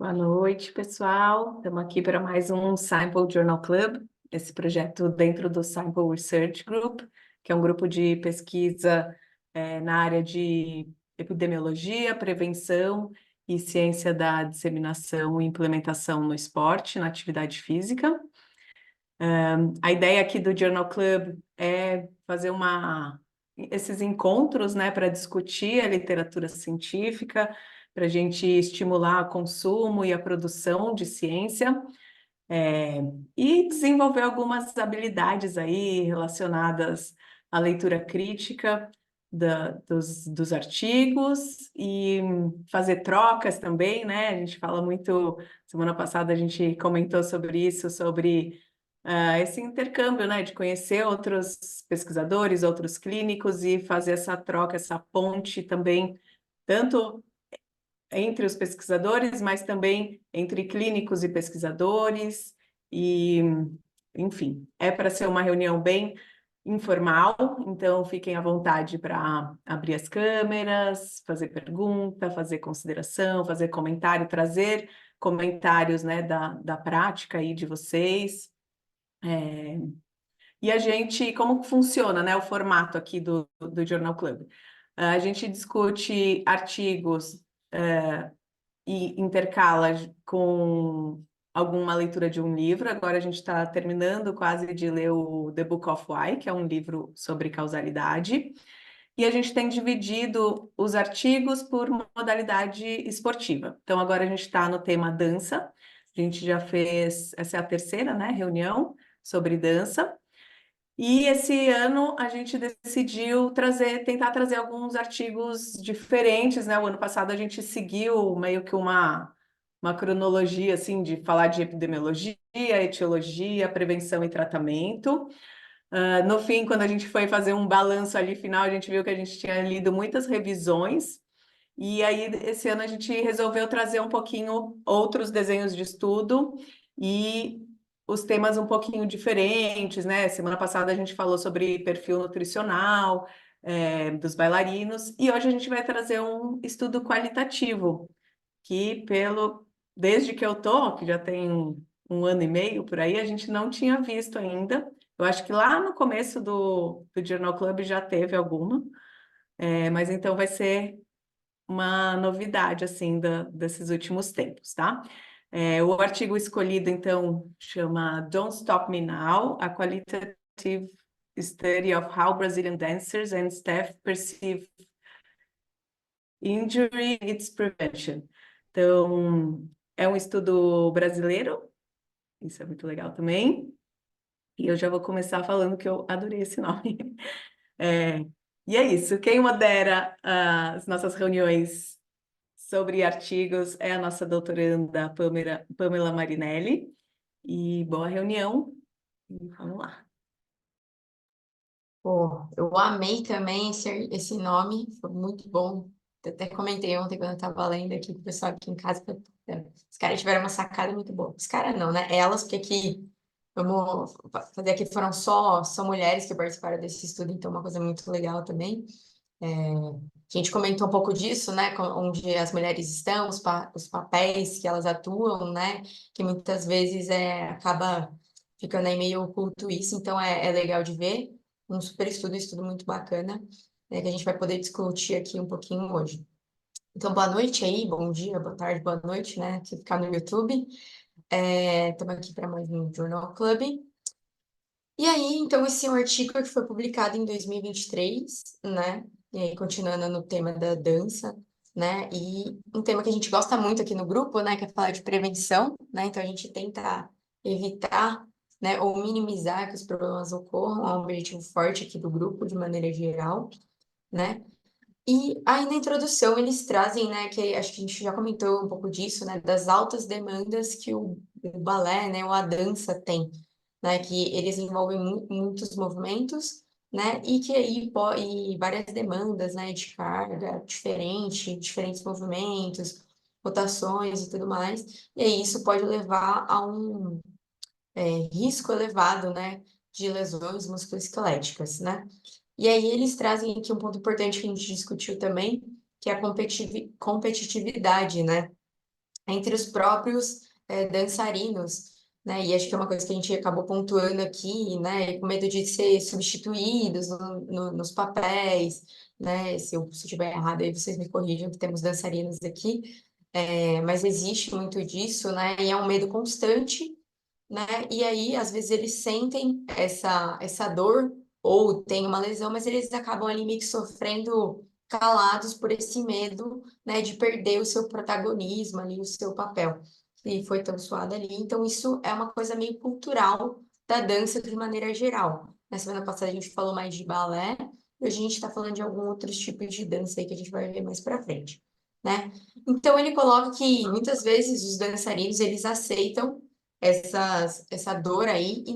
Boa noite, pessoal. Estamos aqui para mais um Sample Journal Club, esse projeto dentro do Sample Research Group, que é um grupo de pesquisa na área de epidemiologia, prevenção e ciência da disseminação e implementação no esporte, na atividade física. A ideia aqui do Journal Club é fazer esses encontros, né, para discutir a literatura científica, para a gente estimular o consumo e a produção de ciência, é, e desenvolver algumas habilidades aí relacionadas à leitura crítica dos artigos e fazer trocas também, né? A gente fala muito, semana passada a gente comentou sobre isso, sobre esse intercâmbio, né, de conhecer outros pesquisadores, outros clínicos e fazer essa troca, essa ponte também, tanto entre os pesquisadores, mas também entre clínicos e pesquisadores, e, enfim, é para ser uma reunião bem informal, então fiquem à vontade para abrir as câmeras, fazer pergunta, fazer consideração, fazer comentário, trazer comentários, né, da prática aí de vocês. E a gente, como que funciona, né, o formato aqui do Journal Club? A gente discute artigos e intercala com alguma leitura de um livro. Agora a gente está terminando quase de ler o The Book of Why, que é um livro sobre causalidade. E a gente tem dividido os artigos por modalidade esportiva. Então agora a gente está no tema dança. A gente já fez, essa é a terceira, né, reunião sobre dança. E esse ano a gente decidiu tentar trazer alguns artigos diferentes, né? O ano passado a gente seguiu meio que uma cronologia assim de falar de epidemiologia, etiologia, prevenção e tratamento. No fim, quando a gente foi fazer um balanço ali final, a gente viu que a gente tinha lido muitas revisões. E aí, esse ano, a gente resolveu trazer um pouquinho outros desenhos de estudo e os temas um pouquinho diferentes, né? Semana passada a gente falou sobre perfil nutricional, dos bailarinos, e hoje a gente vai trazer um estudo qualitativo, que desde que eu tô, que já tem um ano e meio por aí, a gente não tinha visto ainda. Eu acho que lá no começo do Journal Club já teve alguma, mas então vai ser uma novidade, assim, desses últimos tempos, tá? O artigo escolhido, então, chama Don't Stop Me Now, a Qualitative Study of How Brazilian Dancers and Staff Perceive Injury and Its Prevention. Então, é um estudo brasileiro, isso é muito legal também, e eu já vou começar falando que eu adorei esse nome. É, e é isso, quem modera as nossas reuniões sobre artigos é a nossa doutoranda Pamela Marinelli. E boa reunião. E vamos lá. Pô, eu amei também esse nome, foi muito bom. Eu até comentei ontem quando eu estava lendo aqui com o pessoal aqui em casa. Os caras tiveram uma sacada muito boa. Os caras não, né? Elas, porque aqui, vamos fazer aqui, foram só mulheres que participaram desse estudo, então é uma coisa muito legal também. A gente comentou um pouco disso, né? Onde as mulheres estão, os papéis que elas atuam, né? Que muitas vezes acaba ficando aí meio oculto isso, então é legal de ver. Um super estudo muito bacana, né, que a gente vai poder discutir aqui um pouquinho hoje. Então, boa noite aí, bom dia, boa tarde, boa noite, né? Se ficar no YouTube. Estamos aqui para mais um Journal Club. E aí, então, esse é um artigo que foi publicado em 2023, né? E aí, continuando no tema da dança, né? E um tema que a gente gosta muito aqui no grupo, né? Que é falar de prevenção, né? Então, a gente tenta evitar, né? Ou minimizar que os problemas ocorram, é um objetivo forte aqui do grupo, de maneira geral, né? E aí, na introdução, eles trazem, né? Que acho que a gente já comentou um pouco disso, né? Das altas demandas que o balé, né? Ou a dança tem, né, que eles envolvem muitos movimentos, né, e que aí e várias demandas, né, de carga diferentes movimentos, rotações e tudo mais, e aí isso pode levar a um risco elevado, né, de lesões musculoesqueléticas, né. E aí eles trazem aqui um ponto importante que a gente discutiu também, que é a competitividade, né, entre os próprios dançarinos, né? E acho que é uma coisa que a gente acabou pontuando aqui, né? Com medo de ser substituídos nos papéis, né? Se eu estiver errado, aí vocês me corrijam, que temos dançarinos aqui. Mas existe muito disso, né? E é um medo constante, né? E aí, às vezes, eles sentem essa dor ou tem uma lesão, mas eles acabam ali meio que sofrendo calados por esse medo, né, de perder o seu protagonismo ali, o seu papel. E foi tão suado ali. Então, isso é uma coisa meio cultural da dança de maneira geral. Na semana passada a gente falou mais de balé, e hoje a gente está falando de alguns outros tipos de dança aí que a gente vai ver mais para frente, né? Então, ele coloca que muitas vezes os dançarinos, eles aceitam essa dor aí e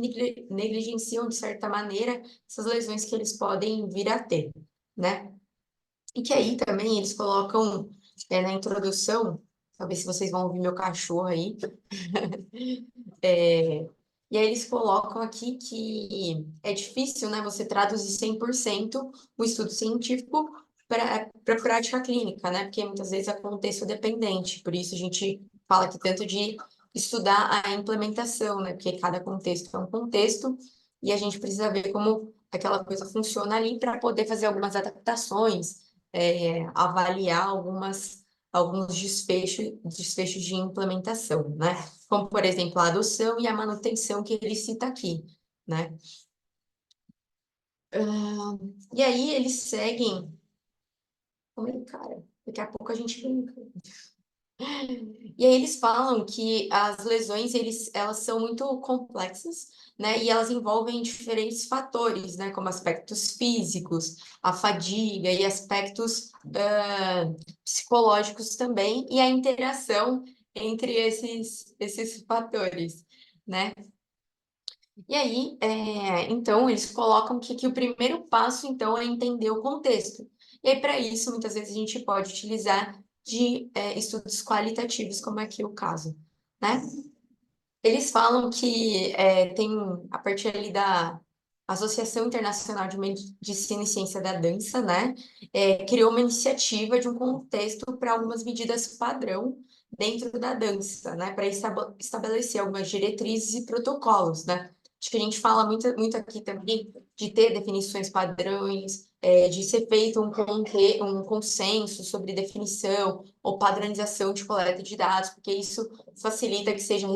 negligenciam, de certa maneira, essas lesões que eles podem vir a ter, né? E que aí também eles colocam na introdução, talvez se vocês vão ouvir meu cachorro aí, é, e aí eles colocam aqui que é difícil, né, você traduzir 100% o estudo científico para a prática clínica, né, porque muitas vezes é contexto dependente, por isso a gente fala aqui tanto de estudar a implementação, né, porque cada contexto é um contexto e a gente precisa ver como aquela coisa funciona ali para poder fazer algumas adaptações, avaliar alguns desfechos de implementação, né? Como, por exemplo, a adoção e a manutenção que ele cita aqui, né? E aí eles seguem. Como é, cara? Daqui a pouco a gente brinca. E aí eles falam que as lesões elas são muito complexas, né? E elas envolvem diferentes fatores, né? Como aspectos físicos, a fadiga e aspectos psicológicos também, e a interação entre esses fatores, né? E aí, então, eles colocam que o primeiro passo, então, é entender o contexto. E aí, para isso, muitas vezes a gente pode utilizar de estudos qualitativos, como aqui o caso, né? Eles falam que tem, a partir ali da Associação Internacional de Medicina e Ciência da Dança, né, criou uma iniciativa de um contexto para algumas medidas padrão dentro da dança, né, para estabelecer algumas diretrizes e protocolos, né. Acho que a gente fala muito aqui também de ter definições padrões, de ser feito um consenso sobre definição ou padronização de coleta de dados, porque isso facilita que seja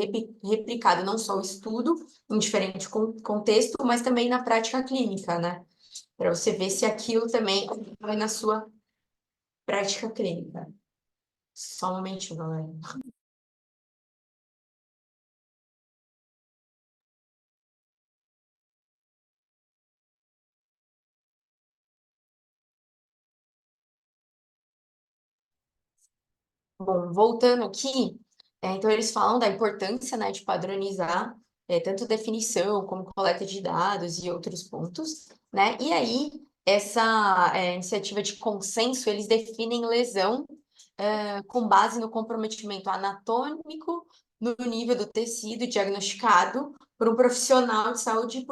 replicado não só o estudo em diferente contexto, mas também na prática clínica, né? Para você ver se aquilo também vai na sua prática clínica. Só um momentinho, galera. Bom, voltando aqui, então eles falam da importância, né, de padronizar tanto definição como coleta de dados e outros pontos, né? E aí, essa iniciativa de consenso, eles definem lesão com base no comprometimento anatômico no nível do tecido diagnosticado por um profissional de saúde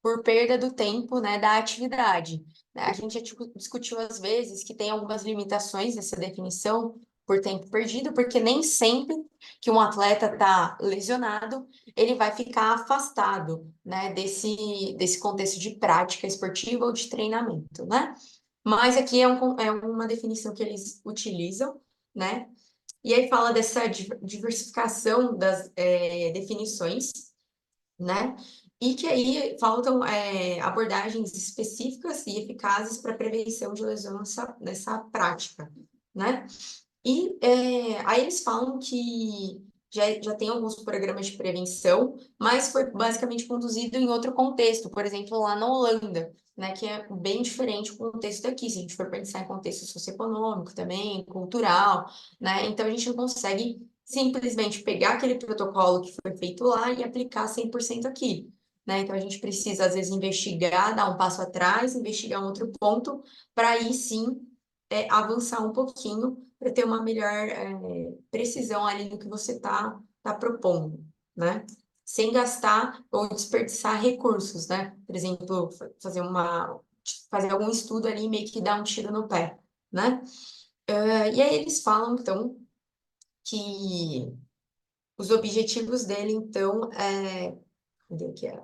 por perda do tempo, né, da atividade. A gente já discutiu às vezes que tem algumas limitações nessa definição por tempo perdido, porque nem sempre que um atleta está lesionado, ele vai ficar afastado, né, desse contexto de prática esportiva ou de treinamento, né? Mas aqui é uma definição que eles utilizam, né? E aí fala dessa diversificação das definições, né? E que aí faltam abordagens específicas e eficazes para prevenção de lesão nessa prática, né? E aí eles falam que já tem alguns programas de prevenção, mas foi basicamente conduzido em outro contexto, por exemplo, lá na Holanda, né, que é bem diferente o contexto daqui, se a gente for pensar em contexto socioeconômico também, cultural, né? Então a gente não consegue simplesmente pegar aquele protocolo que foi feito lá e aplicar 100% aqui. Né? Então a gente precisa, às vezes, investigar, dar um passo atrás, investigar um outro ponto, para aí sim avançar um pouquinho para ter uma melhor precisão ali do que você tá propondo, né? Sem gastar ou desperdiçar recursos, né? Por exemplo, fazer algum estudo ali e meio que dar um tiro no pé, né? E aí eles falam, então, que os objetivos dele, então, cadê que era?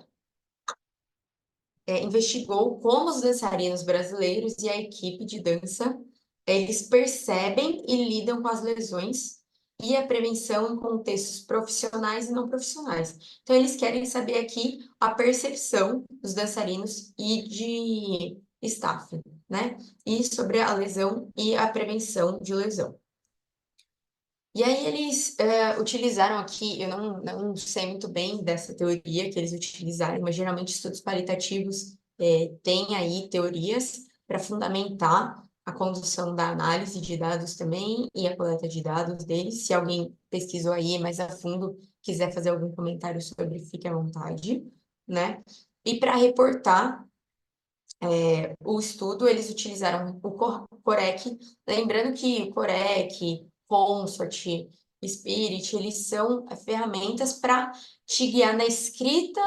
Investigou como os dançarinos brasileiros e a equipe de dança, eles percebem e lidam com as lesões e a prevenção em contextos profissionais e não profissionais. Então, eles querem saber aqui a percepção dos dançarinos e de staff, né? E sobre a lesão e a prevenção de lesão. E aí eles utilizaram aqui, eu não sei muito bem dessa teoria que eles utilizaram, mas geralmente estudos qualitativos têm aí teorias para fundamentar a condução da análise de dados também e a coleta de dados deles. Se alguém pesquisou aí mais a fundo, quiser fazer algum comentário sobre, fique à vontade, né? E para reportar o estudo, eles utilizaram o Corec, lembrando que o Corec, Consort, Spirit, eles são ferramentas para te guiar na escrita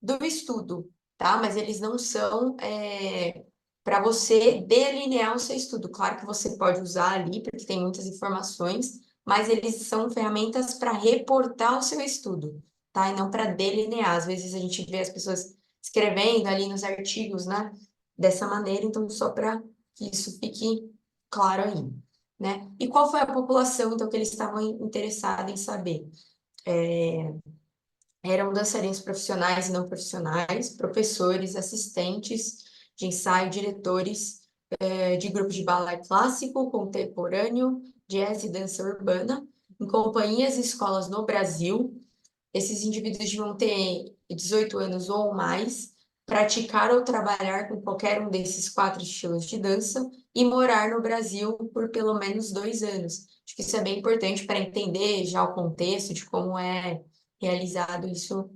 do estudo, tá? Mas eles não são para você delinear o seu estudo. Claro que você pode usar ali, porque tem muitas informações, mas eles são ferramentas para reportar o seu estudo, tá? E não para delinear. Às vezes a gente vê as pessoas escrevendo ali nos artigos, né? Dessa maneira, então, só para que isso fique claro aí, né? E qual foi a população, então, que eles estavam interessados em saber? Eram dançarinos profissionais e não profissionais, professores, assistentes de ensaio, diretores de grupos de balé clássico, contemporâneo, jazz e dança urbana, em companhias e escolas no Brasil. Esses indivíduos deviam ter 18 anos ou mais, praticar ou trabalhar com qualquer um desses 4 estilos de dança e morar no Brasil por pelo menos 2 anos. Acho que isso é bem importante para entender já o contexto de como é realizado isso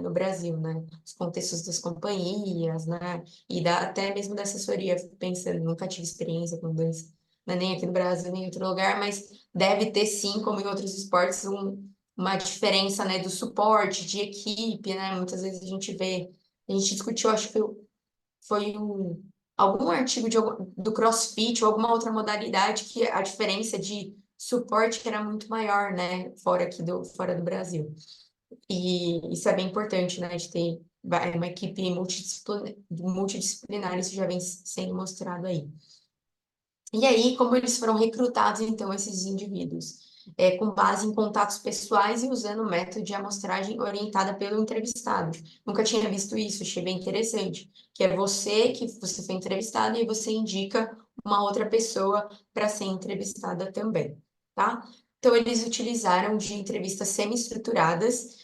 no Brasil, né? Os contextos das companhias, né? E até mesmo da assessoria, fico pensando, nunca tive experiência com dança, né? Nem aqui no Brasil, nem em outro lugar, mas deve ter sim, como em outros esportes, uma diferença, né, do suporte, de equipe, né? Muitas vezes a gente discutiu, acho que foi algum artigo do CrossFit ou alguma outra modalidade que a diferença de suporte era muito maior, né, fora do Brasil. E isso é bem importante, né, de ter uma equipe multidisciplinar, isso já vem sendo mostrado aí. E aí, como eles foram recrutados, então, esses indivíduos? Com base em contatos pessoais e usando o método de amostragem orientada pelo entrevistado. Nunca tinha visto isso, achei bem interessante. Que é que você foi entrevistado e você indica uma outra pessoa para ser entrevistada também, tá? Então, eles utilizaram de entrevistas semi-estruturadas,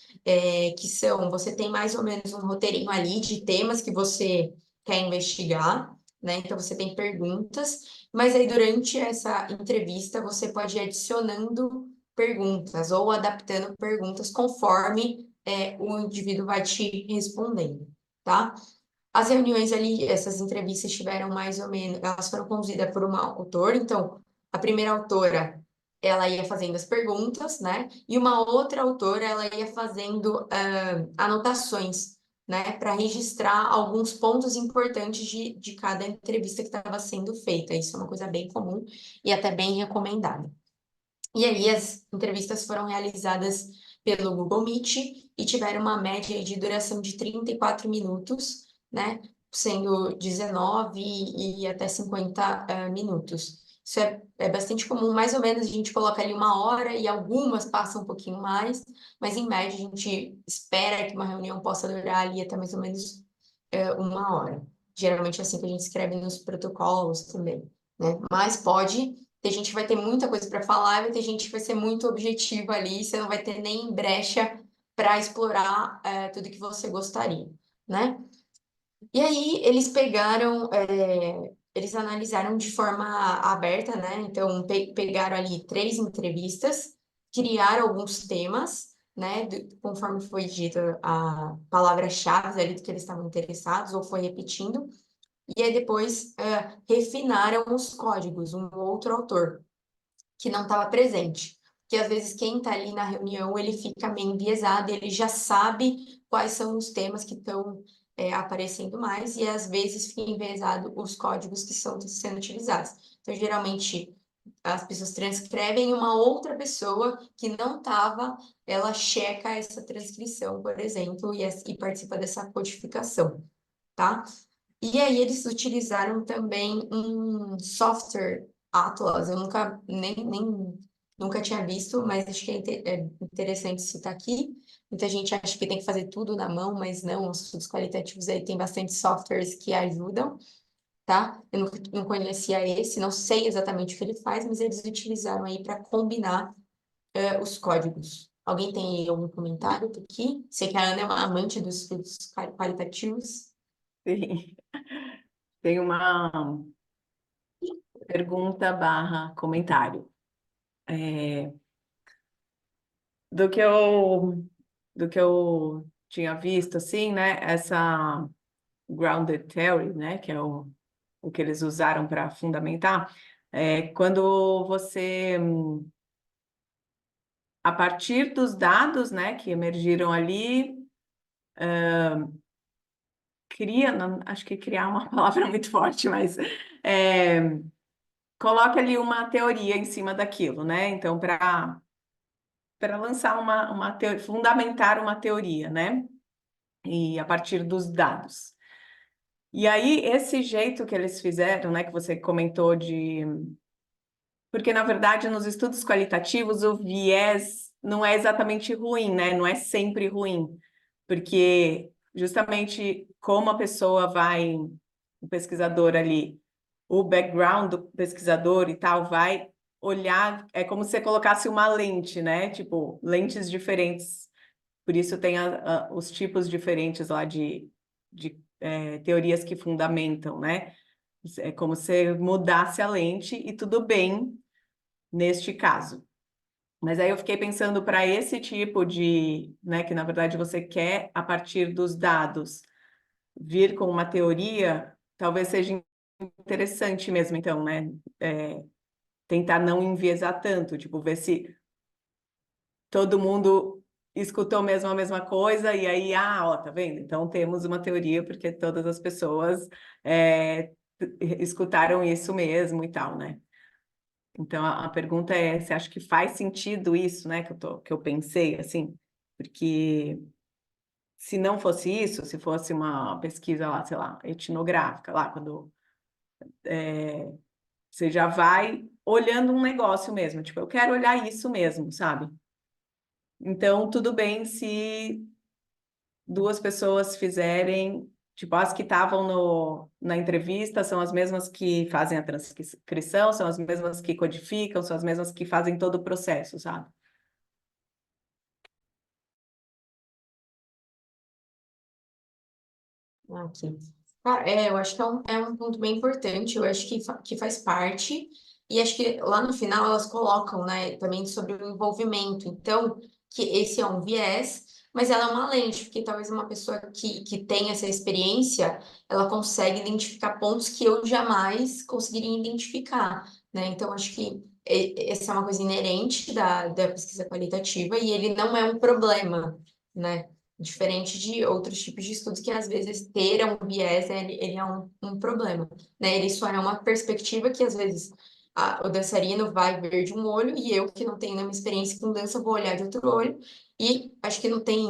que são, você tem mais ou menos um roteirinho ali de temas que você quer investigar, né? Então, você tem perguntas, mas aí durante essa entrevista você pode ir adicionando perguntas ou adaptando perguntas conforme o indivíduo vai te respondendo, tá? As reuniões ali, essas entrevistas tiveram mais ou menos, elas foram conduzidas por uma autora, então a primeira autora ela ia fazendo as perguntas, né? E uma outra autora ela ia fazendo anotações, né? Para registrar alguns pontos importantes de cada entrevista que estava sendo feita. Isso é uma coisa bem comum e até bem recomendada. E aí as entrevistas foram realizadas pelo Google Meet e tiveram uma média de duração de 34 minutos, né? Sendo 19 e até 50 minutos. Isso é bastante comum, mais ou menos a gente coloca ali 1 hora e algumas passam um pouquinho mais, mas em média a gente espera que uma reunião possa durar ali até mais ou menos 1 hora. Geralmente é assim que a gente escreve nos protocolos também, né? Mas pode ter gente que vai ter muita coisa para falar, vai ter gente que vai ser muito objetiva ali, você não vai ter nem brecha para explorar tudo que você gostaria, né? E aí eles analisaram de forma aberta, né? Então pegaram ali 3 entrevistas, criaram alguns temas, né? Conforme foi dito a palavra-chave ali do que eles estavam interessados, ou foi repetindo, e aí depois refinaram os códigos, um outro autor que não estava presente. Porque às vezes quem está ali na reunião, ele fica meio enviesado, ele já sabe quais são os temas que estão aparecendo mais, e às vezes fica enviesado os códigos que estão sendo utilizados. Então, geralmente, as pessoas transcrevem e uma outra pessoa que não estava, ela checa essa transcrição, por exemplo, e participa dessa codificação, tá? E aí eles utilizaram também um software Atlas, eu nunca tinha visto, mas acho que é interessante citar aqui. Muita gente acha que tem que fazer tudo na mão, mas não, os estudos qualitativos aí tem bastante softwares que ajudam, tá? Eu não conhecia esse, não sei exatamente o que ele faz, mas eles utilizaram aí para combinar os códigos. Alguém tem aí algum comentário aqui? Sei que a Ana é uma amante dos estudos qualitativos. Sim. Tem uma pergunta barra comentário. É, do que eu do que eu tinha visto, assim, né? Essa grounded theory, né? Que é o que eles usaram para fundamentar. Quando você, a partir dos dados, né, que emergiram ali, cria, não, acho que criar é uma palavra muito forte, mas é, coloca ali uma teoria em cima daquilo, né? Então, para lançar uma teoria, fundamentar uma teoria, né? E a partir dos dados. E aí, esse jeito que eles fizeram, né, que você comentou de. Porque, na verdade, nos estudos qualitativos, o viés não é exatamente ruim, né? Não é sempre ruim. Porque, justamente, como a pessoa vai, o pesquisador ali, o background do pesquisador e tal, vai olhar, é como se você colocasse uma lente, né? Tipo, lentes diferentes. Por isso tem os tipos diferentes lá de teorias que fundamentam, né? É como se mudasse a lente e tudo bem neste caso. Mas aí eu fiquei pensando para esse tipo de, né, que na verdade você quer, a partir dos dados, vir com uma teoria, talvez seja interessante mesmo, então, né? Tentar não enviesar tanto, tipo, ver se todo mundo escutou mesmo a mesma coisa, e aí, ó, tá vendo? Então temos uma teoria porque todas as pessoas é, escutaram isso mesmo e tal, né? Então a pergunta é, você acha que faz sentido isso, né? Que eu pensei, assim, porque se não fosse isso, se fosse uma pesquisa lá, sei lá, etnográfica, lá, quando você já vai olhando um negócio mesmo, tipo, eu quero olhar isso mesmo, sabe? Então, tudo bem se duas pessoas fizerem, tipo, as que estavam na entrevista são as mesmas que fazem a transcrição, são as mesmas que codificam, são as mesmas que fazem todo o processo, sabe? Aqui. Cara, eu acho que é um ponto bem importante, eu acho que faz parte, e acho que lá no final elas colocam, né, também sobre o envolvimento, então, que esse é um viés, mas ela é uma lente, porque talvez uma pessoa que tem essa experiência, ela consegue identificar pontos que eu jamais conseguiria identificar, né, então acho que essa é uma coisa inerente da pesquisa qualitativa, e ele não é um problema, né, diferente de outros tipos de estudos que às vezes ter um viés ele é um problema, né? Ele só é uma perspectiva que às vezes o dançarino vai ver de um olho e eu que não tenho nenhuma experiência com dança vou olhar de outro olho e acho que não tem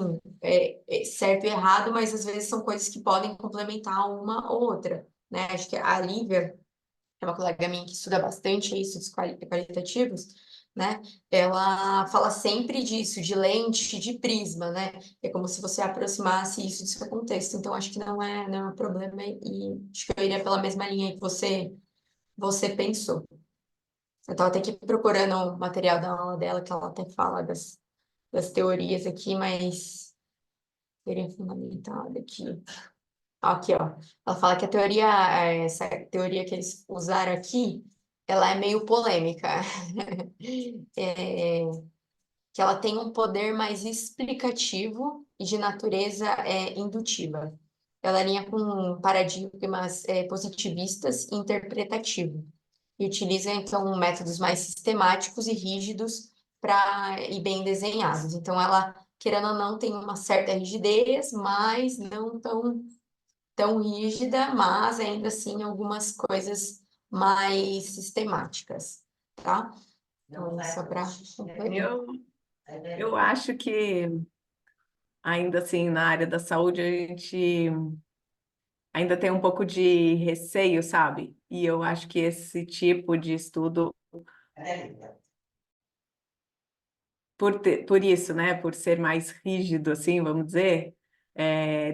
certo e errado, mas às vezes são coisas que podem complementar uma ou outra, né? Acho que a Lívia é uma colega minha que estuda bastante estudos qualitativos, né? Ela fala sempre disso, de lente, de prisma, né? É como se você aproximasse isso do seu contexto. Então, acho que não é um problema e acho que eu iria pela mesma linha que você pensou. Eu estava até aqui procurando o material da aula dela, que ela até fala das teorias aqui, mas teoria fundamentada aqui. Aqui, ó. Ela fala que essa teoria que eles usaram aqui, ela é meio polêmica. É, que ela tem um poder mais explicativo e de natureza indutiva. Ela alinha com paradigmas positivistas e interpretativo e utiliza, então, métodos mais sistemáticos e rígidos e bem desenhados. Então, ela, querendo ou não, tem uma certa rigidez, mas não tão rígida, mas ainda assim algumas coisas mais sistemáticas. tá? Então, só para Eu, eu acho que, ainda assim, na área da saúde, a gente ainda tem um pouco de receio, sabe? E eu acho que esse tipo de estudo, por isso, né, por ser mais rígido, assim, vamos dizer,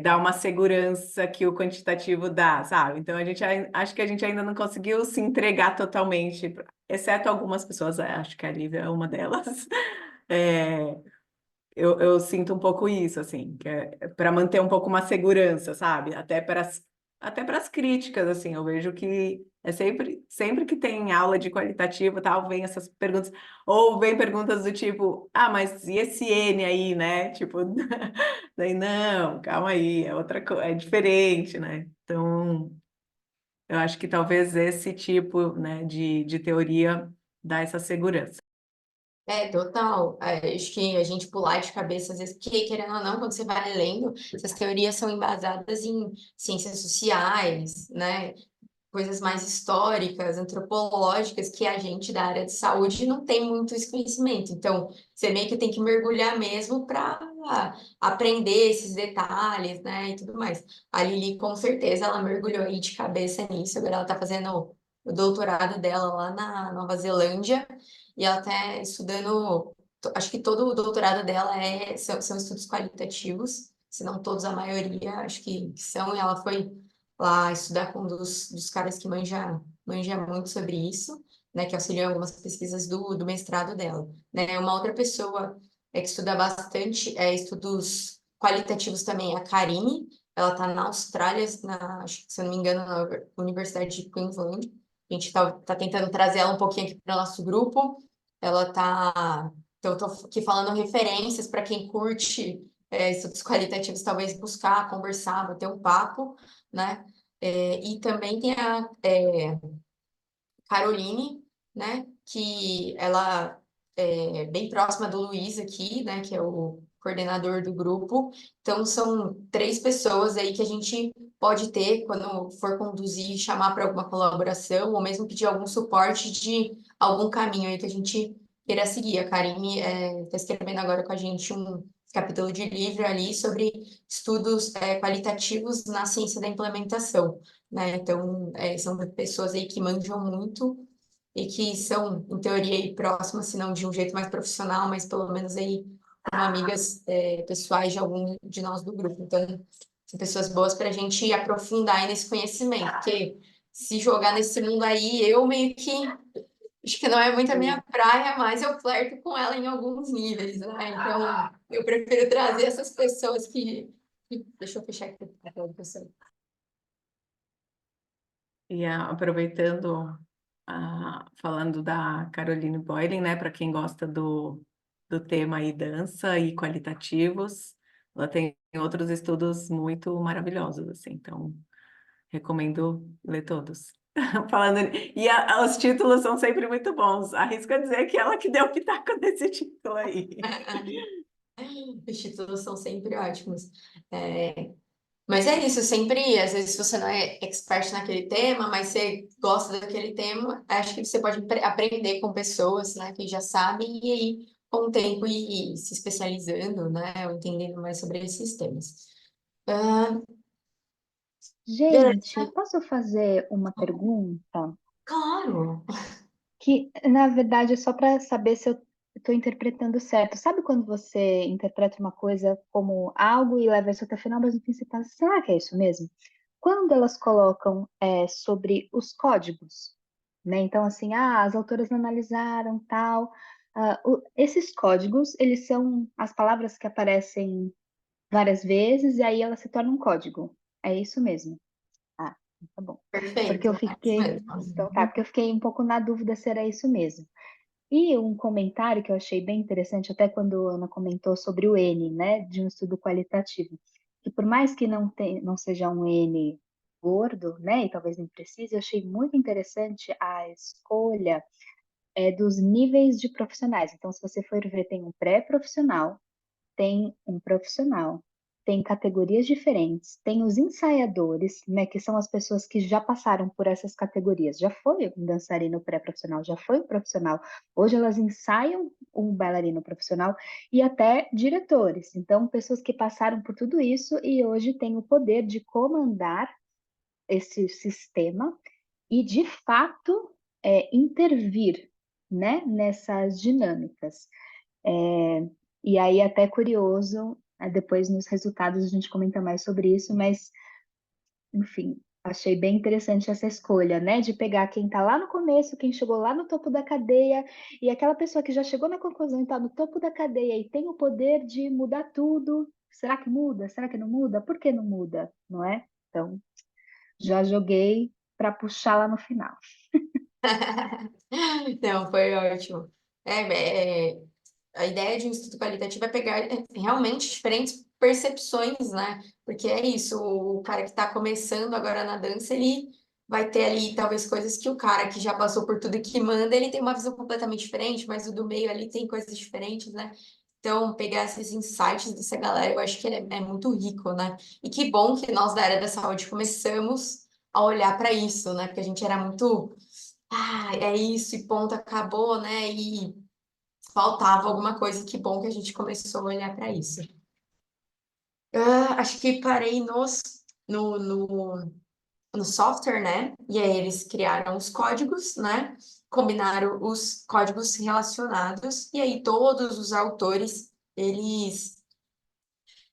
dá uma segurança que o quantitativo dá, sabe? Então, acho que a gente ainda não conseguiu se entregar totalmente, exceto algumas pessoas, acho que a Lívia é uma delas. É, eu sinto um pouco isso, assim, que é para manter um pouco uma segurança, sabe? Até para as críticas, assim, eu vejo que é sempre que tem aula de qualitativo, tal, vem essas perguntas, ou vem perguntas do tipo, ah, mas e esse N aí, né? Tipo, daí, não, calma aí, é outra coisa, é diferente, né? Então, eu acho que talvez esse tipo, né, de teoria dá essa segurança. Total. Acho que a gente pular de cabeça, às vezes, porque, querendo ou não, quando você vai lendo, essas teorias são embasadas em ciências sociais, né? Coisas mais históricas, antropológicas, que a gente da área de saúde não tem muito esse conhecimento. Então, você meio que tem que mergulhar mesmo para aprender esses detalhes, né, e tudo mais. A Lili, com certeza, ela mergulhou aí de cabeça nisso. Agora ela está fazendo o doutorado dela lá na Nova Zelândia e ela está estudando. Acho que todo o doutorado dela são estudos qualitativos, se não todos, a maioria, acho que são, e ela foi lá estudar com um dos caras que manja muito sobre isso, né, que auxiliou em algumas pesquisas do mestrado dela, né? Uma outra pessoa que estuda bastante estudos qualitativos também, é a Karine, ela está na Austrália, acho que, se eu não me engano, na Universidade de Queensland. A gente tá tentando trazer ela um pouquinho aqui para o nosso grupo. Ela tá. Então, eu tô aqui falando referências para quem curte estudos qualitativos, talvez buscar, conversar, bater um papo, né? E também tem a Caroline, né? Que ela é bem próxima do Luiz aqui, né? Que é o coordenador do grupo. Então, são três pessoas aí que a gente pode ter quando for conduzir, chamar para alguma colaboração, ou mesmo pedir algum suporte de algum caminho aí que a gente queira seguir. A Karine está escrevendo agora com a gente um capítulo de livro ali sobre estudos qualitativos na ciência da implementação, né? Então, são pessoas aí que manjam muito e que são, em teoria, aí próximas, se não de um jeito mais profissional, mas pelo menos aí como amigas pessoais de algum de nós do grupo. Então, são pessoas boas para a gente aprofundar aí nesse conhecimento, porque se jogar nesse mundo aí, eu meio que acho que não é muito a minha praia, mas eu flerto com ela em alguns níveis, né? Então, eu prefiro trazer essas pessoas deixa eu fechar aqui a pessoa. E aproveitando, falando da Caroline Boylan, né, para quem gosta do tema aí dança e qualitativos, ela tem outros estudos muito maravilhosos, assim, então recomendo ler todos. Falando, os títulos são sempre muito bons. Arrisco a dizer que ela que deu o pitaco desse título aí. Os títulos são sempre ótimos. Mas é isso, sempre, às vezes você não é expert naquele tema, mas você gosta daquele tema, acho que você pode aprender com pessoas, né, que já sabem, e aí, com o tempo, ir se especializando, né, ou entendendo mais sobre esses temas. Ah, Gente, beleza? posso fazer uma pergunta? Claro! Que, na verdade, é só para saber se eu estou interpretando certo. Sabe quando você interpreta uma coisa como algo e leva isso até o final, mas no fim você pensa, será que é isso mesmo? Quando elas colocam sobre os códigos, né? Então, assim, as autoras analisaram tal. Esses códigos, eles são as palavras que aparecem várias vezes e aí elas se tornam um código. É isso mesmo. Ah, tá bom. Porque Perfeito, eu é isso fiquei. Então tá, mesmo. porque eu fiquei um pouco na dúvida se era isso mesmo. E um comentário que eu achei bem interessante, até quando a Ana comentou sobre o N, né, de um estudo qualitativo, que por mais que não seja um N gordo, né, e talvez nem precise, eu achei muito interessante a escolha dos níveis de profissionais. Então, se você for ver, tem um pré-profissional, tem um profissional tem categorias diferentes, tem os ensaiadores, né, que são as pessoas que já passaram por essas categorias, já foi um dançarino pré-profissional, já foi um profissional, hoje elas ensaiam um bailarino profissional e até diretores, então pessoas que passaram por tudo isso e hoje têm o poder de comandar esse sistema e, de fato, intervir, né, nessas dinâmicas. E aí, até curioso, depois nos resultados a gente comenta mais sobre isso, mas, enfim, achei bem interessante essa escolha, né, de pegar quem está lá no começo, quem chegou lá no topo da cadeia, e aquela pessoa que já chegou na conclusão e está no topo da cadeia e tem o poder de mudar tudo. Será que muda? Será que não muda? Por que não muda? Não é? Então, já joguei para puxar lá no final. Não, foi ótimo. A ideia de um estudo qualitativo é pegar realmente diferentes percepções, né? Porque é isso, o cara que está começando agora na dança, ele vai ter ali talvez coisas que o cara que já passou por tudo e que manda, ele tem uma visão completamente diferente, mas o do meio ali tem coisas diferentes, né? Então, pegar esses insights dessa galera, eu acho que é muito rico, né? E que bom que nós da área da saúde começamos a olhar para isso, né? Porque a gente era muito, é isso e ponto, acabou, né? E faltava alguma coisa, que bom que a gente começou a olhar para isso. Acho que parei no software, né? E aí eles criaram os códigos, né? Combinaram os códigos relacionados, e aí todos os autores, eles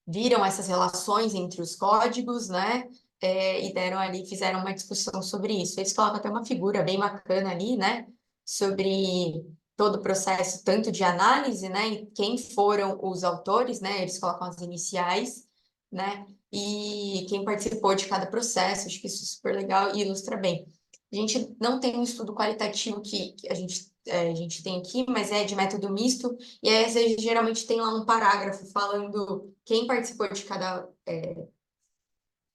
viram essas relações entre os códigos, né? E deram ali, fizeram uma discussão sobre isso. Eles colocam até uma figura bem bacana ali, né? Sobre todo o processo, tanto de análise, né? E quem foram os autores, né? Eles colocam as iniciais, né? E quem participou de cada processo. Acho que isso é super legal e ilustra bem. A gente não tem um estudo qualitativo que a gente tem aqui, mas é de método misto, e aí, às vezes, geralmente tem lá um parágrafo falando quem participou de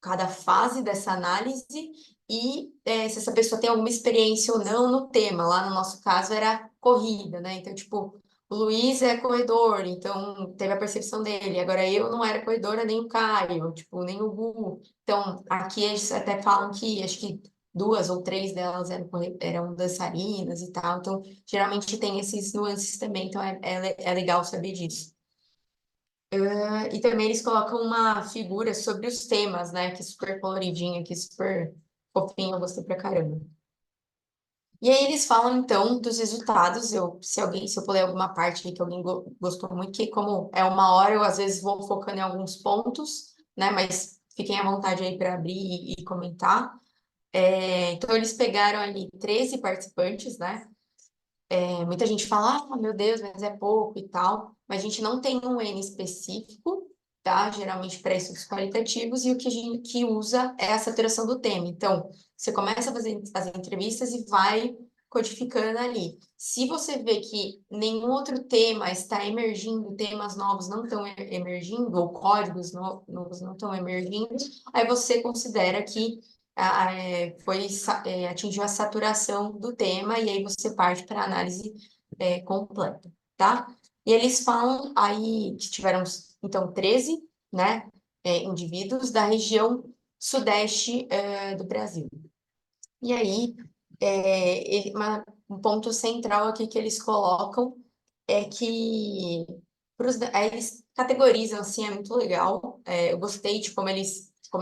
cada fase dessa análise e se essa pessoa tem alguma experiência ou não no tema. Lá no nosso caso era corrida, né? Então, tipo, o Luiz é corredor, então teve a percepção dele. Agora eu não era corredora, nem o Caio, tipo, nem o Gu. Então, aqui eles até falam que acho que duas ou três delas eram dançarinas e tal. Então, geralmente tem esses nuances também, então é legal saber disso. E também eles colocam uma figura sobre os temas, né? Que é super coloridinha, que é super fofinho, eu gostei pra caramba. E aí eles falam então dos resultados. Se eu puder alguma parte aí que alguém gostou muito, que como é uma hora, eu às vezes vou focando em alguns pontos, né? Mas fiquem à vontade aí para abrir e comentar. Então eles pegaram ali 13 participantes, né? Muita gente fala, meu Deus, mas é pouco e tal, mas a gente não tem um N específico, tá? Geralmente para estudos qualitativos, e o que a gente usa é a saturação do tema. Então, você começa a fazer as entrevistas e vai codificando ali. Se você vê que nenhum outro tema está emergindo, temas novos não estão emergindo, ou códigos novos não estão emergindo, aí você considera que atingiu a saturação do tema, e aí você parte para a análise completa, tá? E eles falam aí que tiveram, então, 13, né, indivíduos da região sudeste do Brasil. E aí, um ponto central aqui que eles colocam é que aí eles categorizam, assim, é muito legal. Eu gostei de como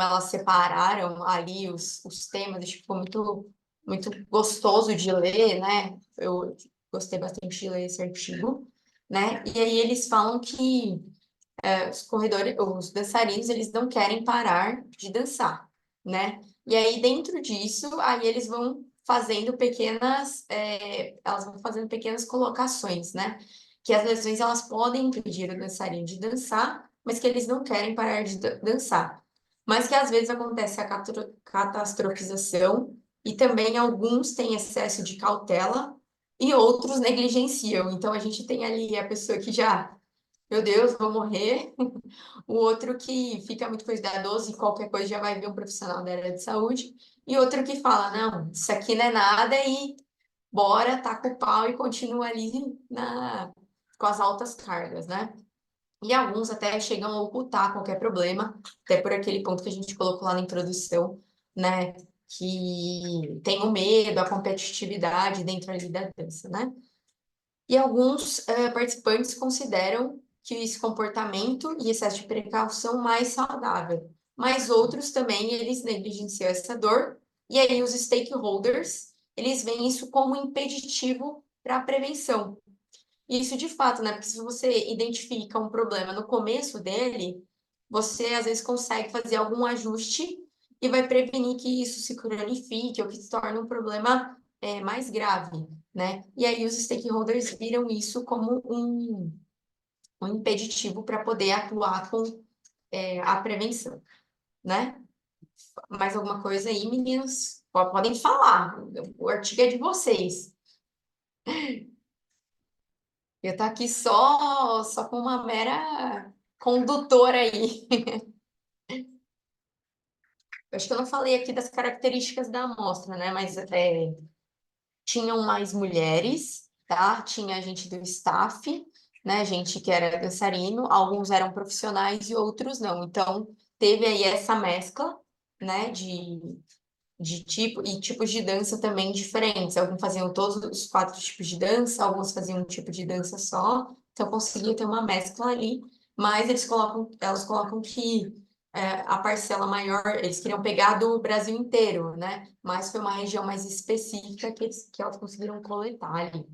elas separaram ali os temas, acho que ficou muito gostoso de ler, né? Eu gostei bastante de ler esse artigo, né? E aí eles falam que os corredores, os dançarinos, eles não querem parar de dançar, né? E aí, dentro disso, aí elas vão fazendo pequenas colocações, né? Que as lesões, elas podem impedir o dançarino de dançar, mas que eles não querem parar de dançar. Mas que às vezes acontece a catastrofização e também alguns têm excesso de cautela e outros negligenciam. Então, a gente tem ali a pessoa que já, meu Deus, vou morrer. O outro que fica muito cuidadoso e qualquer coisa já vai ver um profissional da área de saúde. E outro que fala, não, isso aqui não é nada e bora, taca o pau e continua ali com as altas cargas, né? E alguns até chegam a ocultar qualquer problema, até por aquele ponto que a gente colocou lá na introdução, né? Que tem o medo, a competitividade dentro ali da dança, né? E alguns participantes consideram que esse comportamento e excesso de precaução mais saudável, mas outros também, eles negligenciam essa dor, e aí os stakeholders, eles veem isso como impeditivo para a prevenção. Isso de fato, né? Porque se você identifica um problema no começo dele, você às vezes consegue fazer algum ajuste e vai prevenir que isso se cronifique ou que se torne um problema mais grave, né? E aí os stakeholders viram isso como um impeditivo para poder atuar com a prevenção, né? Mais alguma coisa aí, meninas? Podem falar. O artigo é de vocês. Eu tô aqui só com uma mera condutora aí. Eu acho que eu não falei aqui das características da amostra, né? Mas tinham mais mulheres, tá? Tinha gente do staff, né? Gente que era dançarino, alguns eram profissionais e outros não. Então, teve aí essa mescla, né? De tipo e tipos de dança também diferentes. Alguns faziam todos os 4 tipos de dança, alguns faziam um tipo de dança só. Então conseguia ter uma mescla ali, mas elas colocam que a parcela maior, eles queriam pegar do Brasil inteiro, né? Mas foi uma região mais específica que elas conseguiram coletar ali.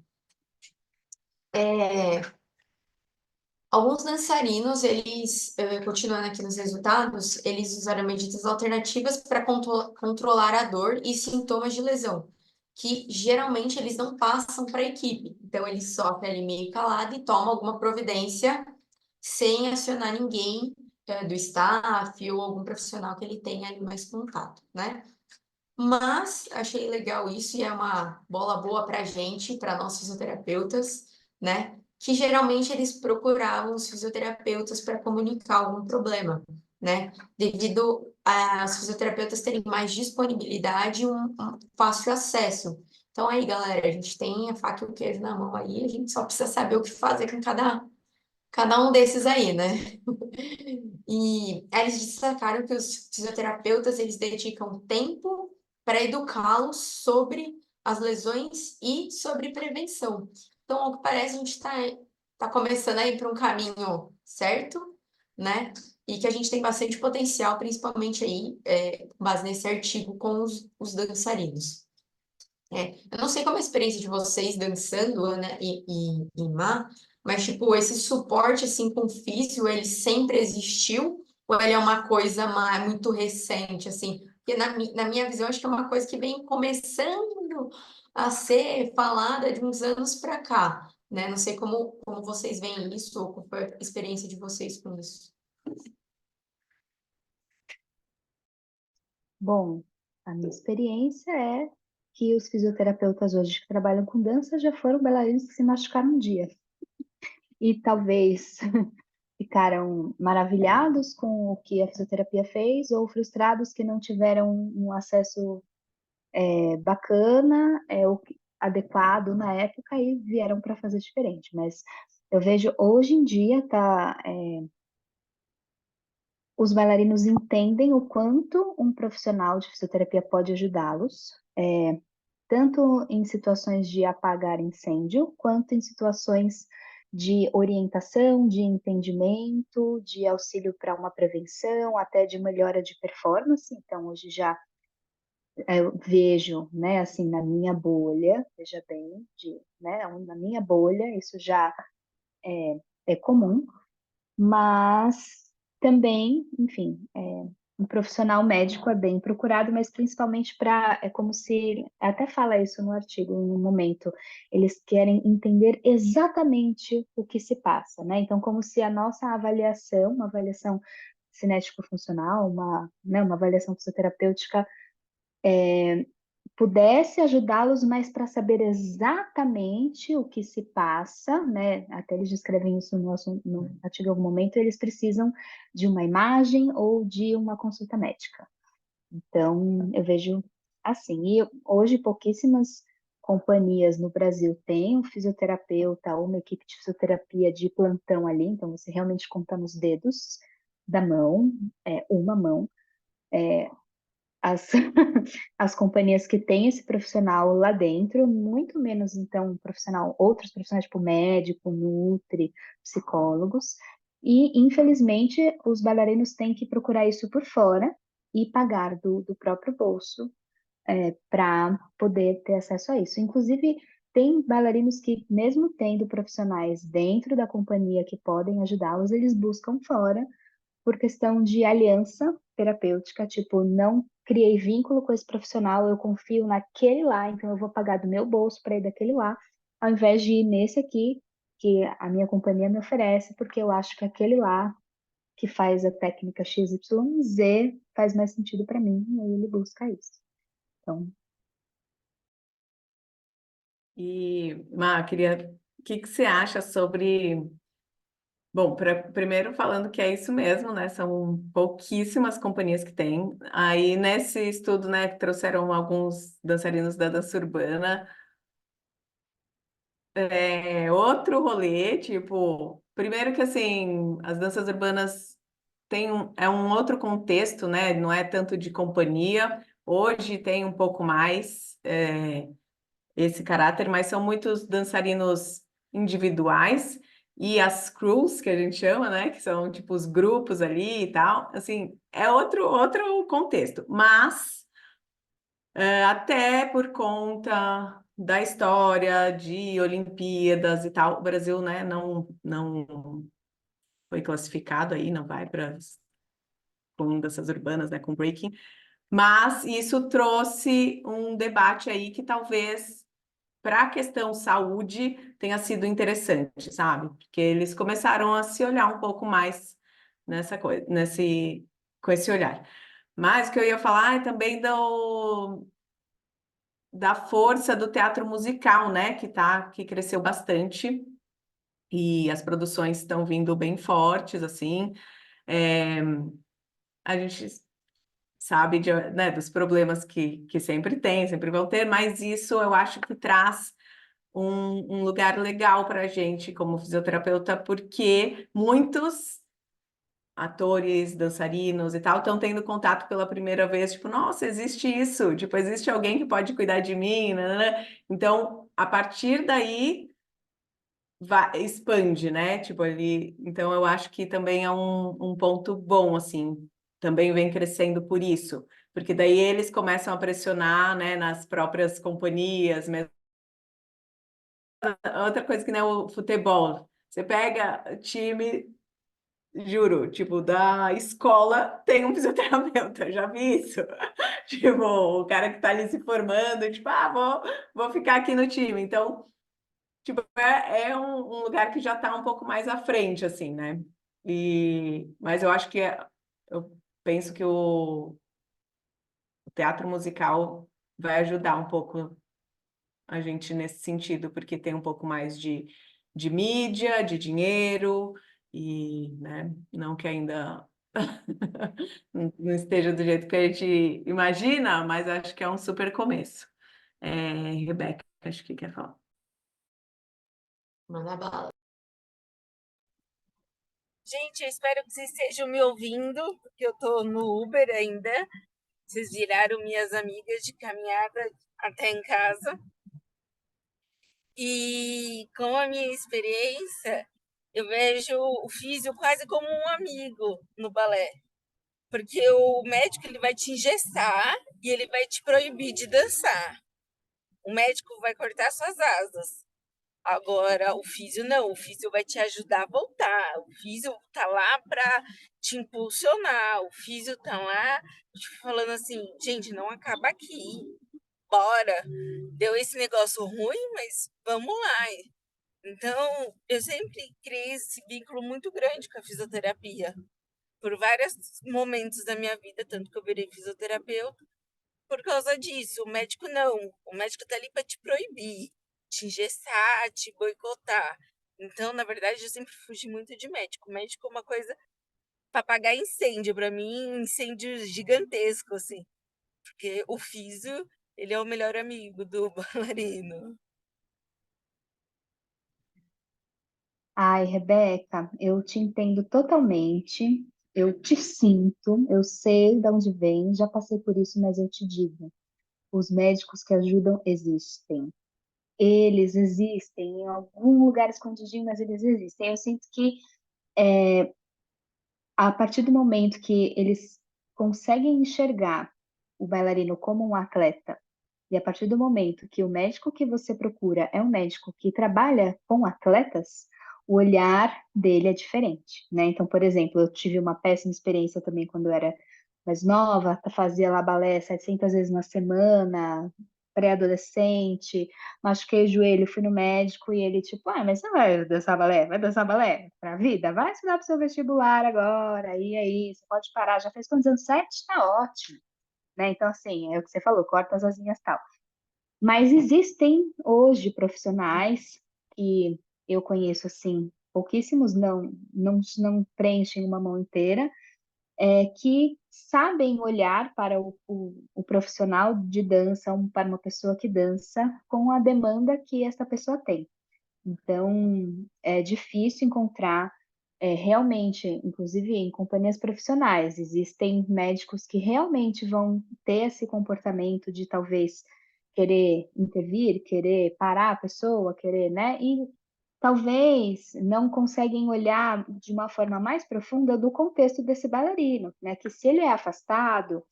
Alguns dançarinos, eles, continuando aqui nos resultados, eles usaram medidas alternativas para controlar a dor e sintomas de lesão, que geralmente eles não passam para a equipe. Então, eles sofrem ali meio calado e tomam alguma providência sem acionar ninguém, do staff ou algum profissional que ele tenha ali mais contato, né? Mas achei legal isso e é uma bola boa para a gente, para nós fisioterapeutas, né? Que geralmente eles procuravam os fisioterapeutas para comunicar algum problema, né? Devido aos fisioterapeutas terem mais disponibilidade e um fácil acesso. Então aí, galera, a gente tem a faca e o queijo na mão aí, a gente só precisa saber o que fazer com cada um desses aí, né? E eles destacaram que os fisioterapeutas eles dedicam tempo para educá-los sobre as lesões e sobre prevenção. Então, ao que parece, a gente tá começando a ir para um caminho certo, né? E que a gente tem bastante potencial, principalmente aí, com base nesse artigo com os dançarinos. Eu não sei como é a experiência de vocês dançando, Ana e Má, mas, tipo, esse suporte, assim, com o físio, ele sempre existiu? Ou ele é uma coisa muito recente, assim? Porque na minha visão, acho que é uma coisa que vem começando a ser falada de uns anos para cá, né? Não sei como vocês veem isso, ou qual foi a experiência de vocês com isso. Bom, a minha experiência é que os fisioterapeutas hoje que trabalham com dança já foram bailarinos que se machucaram um dia. E talvez ficaram maravilhados com o que a fisioterapia fez ou frustrados que não tiveram um acesso bacana, adequado na época e vieram para fazer diferente. Mas eu vejo hoje em dia os bailarinos entendem o quanto um profissional de fisioterapia pode ajudá-los, tanto em situações de apagar incêndio, quanto em situações de orientação, de entendimento, de auxílio para uma prevenção, até de melhora de performance. Então, hoje já eu vejo, né, assim, na minha bolha, veja bem, né, na minha bolha, isso já é comum, mas também, enfim, um profissional médico é bem procurado, mas principalmente é como se, até fala isso no artigo, em um momento, eles querem entender exatamente o que se passa, né? Então, como se a nossa avaliação, uma avaliação cinético-funcional, uma avaliação fisioterapêutica, pudesse ajudá-los, mas para saber exatamente o que se passa, né? Até eles descrevem isso no artigo em algum momento, eles precisam de uma imagem ou de uma consulta médica. Então, eu vejo assim, e hoje pouquíssimas companhias no Brasil têm um fisioterapeuta ou uma equipe de fisioterapia de plantão ali, então você realmente conta nos dedos da mão, uma mão. As, as companhias que têm esse profissional lá dentro, muito menos, então, outros profissionais, tipo médico, nutri, psicólogos, e, infelizmente, os bailarinos têm que procurar isso por fora e pagar do próprio bolso para poder ter acesso a isso. Inclusive, tem bailarinos que, mesmo tendo profissionais dentro da companhia que podem ajudá-los, eles buscam fora por questão de aliança terapêutica, tipo, não criei vínculo com esse profissional, eu confio naquele lá, então eu vou pagar do meu bolso para ir daquele lá, ao invés de ir nesse aqui, que a minha companhia me oferece, porque eu acho que aquele lá, que faz a técnica XYZ, faz mais sentido para mim, e aí ele busca isso. Então, E, Má, o que que você acha sobre... Bom, primeiro falando que é isso mesmo, né? São pouquíssimas companhias que tem. Aí, nesse estudo, né, que trouxeram alguns dançarinos da dança urbana, outro rolê, tipo... Primeiro que, assim, as danças urbanas é um outro contexto, né? Não é tanto de companhia. Hoje tem um pouco mais esse caráter, mas são muitos dançarinos individuais e as crews, que a gente chama, né? Que são tipo os grupos ali e tal. Assim, é outro contexto. Mas até por conta da história de Olimpíadas e tal, o Brasil, né, não foi classificado aí, não vai para com dessas urbanas, né, com breaking, mas isso trouxe um debate aí que talvez para a questão saúde tenha sido interessante, sabe? Porque eles começaram a se olhar um pouco mais nessa coisa, com esse olhar. Mas o que eu ia falar é também da força do teatro musical, né? Que cresceu bastante e as produções estão vindo bem fortes, assim. É, a gente sabe né, dos problemas que sempre tem, sempre vão ter, mas isso eu acho que traz um lugar legal para a gente como fisioterapeuta, porque muitos atores, dançarinos e tal estão tendo contato pela primeira vez, tipo, nossa, existe isso, tipo, existe alguém que pode cuidar de mim, né? Então, a partir daí expande, né? Tipo ali, então eu acho que também é um ponto bom, assim, também vem crescendo por isso, porque daí eles começam a pressionar, né, nas próprias companhias, mesmo. Outra coisa que não é o futebol, você pega time, juro, tipo, da escola tem um fisioterapeuta, já vi isso. Tipo, o cara que tá ali se formando, tipo, vou ficar aqui no time. Então, tipo, é um lugar que já está um pouco mais à frente, assim, né? Mas eu acho que eu penso que o teatro musical vai ajudar um pouco a gente nesse sentido, porque tem um pouco mais de mídia, de dinheiro, e, né, não que ainda não esteja do jeito que a gente imagina, mas acho que é um super começo. Rebeca, acho que quer falar. Manda bala. Gente, eu espero que vocês estejam me ouvindo, porque eu tô no Uber ainda. Vocês viraram minhas amigas de caminhada até em casa. E com a minha experiência, eu vejo o físio quase como um amigo no balé. Porque o médico ele vai te engessar e ele vai te proibir de dançar. O médico vai cortar suas asas. Agora, o físio não, o físio vai te ajudar a voltar. O físio tá lá para te impulsionar. O físio tá lá te falando assim, gente, não acaba aqui. Bora. Deu esse negócio ruim, mas vamos lá. Então, eu sempre criei esse vínculo muito grande com a fisioterapia. Por vários momentos da minha vida, tanto que eu virei fisioterapeuta, por causa disso. O médico não. O médico tá ali para te proibir, te engessar, te boicotar. Então, na verdade, eu sempre fugi muito de médico. O médico é uma coisa para apagar incêndio, para mim, incêndio gigantesco, assim. Porque o físio, Ele é o melhor amigo do bailarino. Ai, Rebeca, eu te entendo totalmente. Eu te sinto, eu sei de onde vem, já passei por isso, mas eu te digo, os médicos que ajudam existem. Eles existem em algum lugar escondidinho, mas eles existem. Eu sinto que a partir do momento que eles conseguem enxergar o bailarino como um atleta, e a partir do momento que o médico que você procura é um médico que trabalha com atletas, o olhar dele é diferente, né? Então, por exemplo, eu tive uma péssima experiência também quando eu era mais nova, fazia lá balé 700 vezes na semana, pré-adolescente, machuquei o joelho, fui no médico e ele tipo, mas você vai dançar balé? Vai dançar balé pra vida? Vai estudar pro seu vestibular agora, e aí, você pode parar, já fez quantos anos? 7? Tá ótimo, né? Então, assim, é o que você falou, corta as asinhas e tal. Mas existem hoje profissionais que eu conheço, assim, pouquíssimos não preenchem uma mão inteira, que sabem olhar para o profissional de dança, para uma pessoa que dança, com a demanda que essa pessoa tem. Então, é difícil encontrar realmente, inclusive em companhias profissionais, existem médicos que realmente vão ter esse comportamento de talvez querer intervir, querer parar a pessoa, querer, né? E talvez não conseguem olhar de uma forma mais profunda do contexto desse bailarino, né? Que se ele é afastado,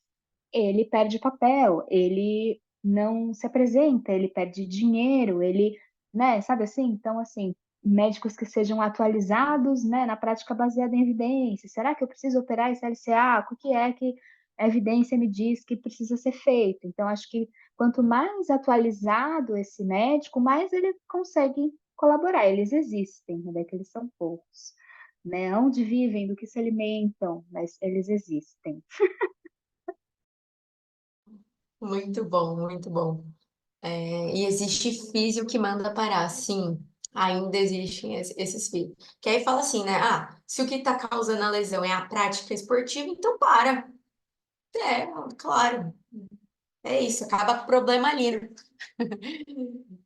ele perde papel, ele não se apresenta, ele perde dinheiro, ele, né, sabe assim? Então, assim, médicos que sejam atualizados, né, na prática baseada em evidência. Será que eu preciso operar esse LCA? O que é que a evidência me diz que precisa ser feito? Então, acho que quanto mais atualizado esse médico, mais ele consegue colaborar. Eles existem, né, que eles são poucos, né? Onde vivem, do que se alimentam, mas eles existem. Muito bom, muito bom. E existe físio que manda parar, sim. Ainda existem esses físios. Que aí fala assim, né? Ah, se o que está causando a lesão é a prática esportiva, então para. É, claro. É isso, acaba com o problema ali, né?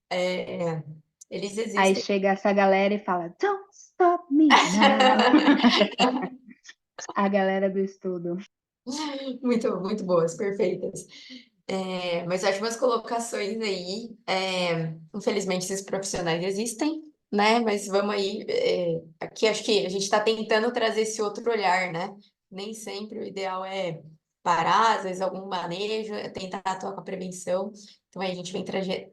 É, eles Aí existem. chega essa galera e fala, Don't stop me now. A galera do estudo. Muito, muito boas, perfeitas. Mas ótimas colocações aí. Infelizmente, esses profissionais existem, né? Mas vamos aí. Aqui acho que a gente está tentando trazer esse outro olhar, né? Nem sempre o ideal é parar, às vezes algum manejo, é tentar atuar com a prevenção. Então aí a gente vem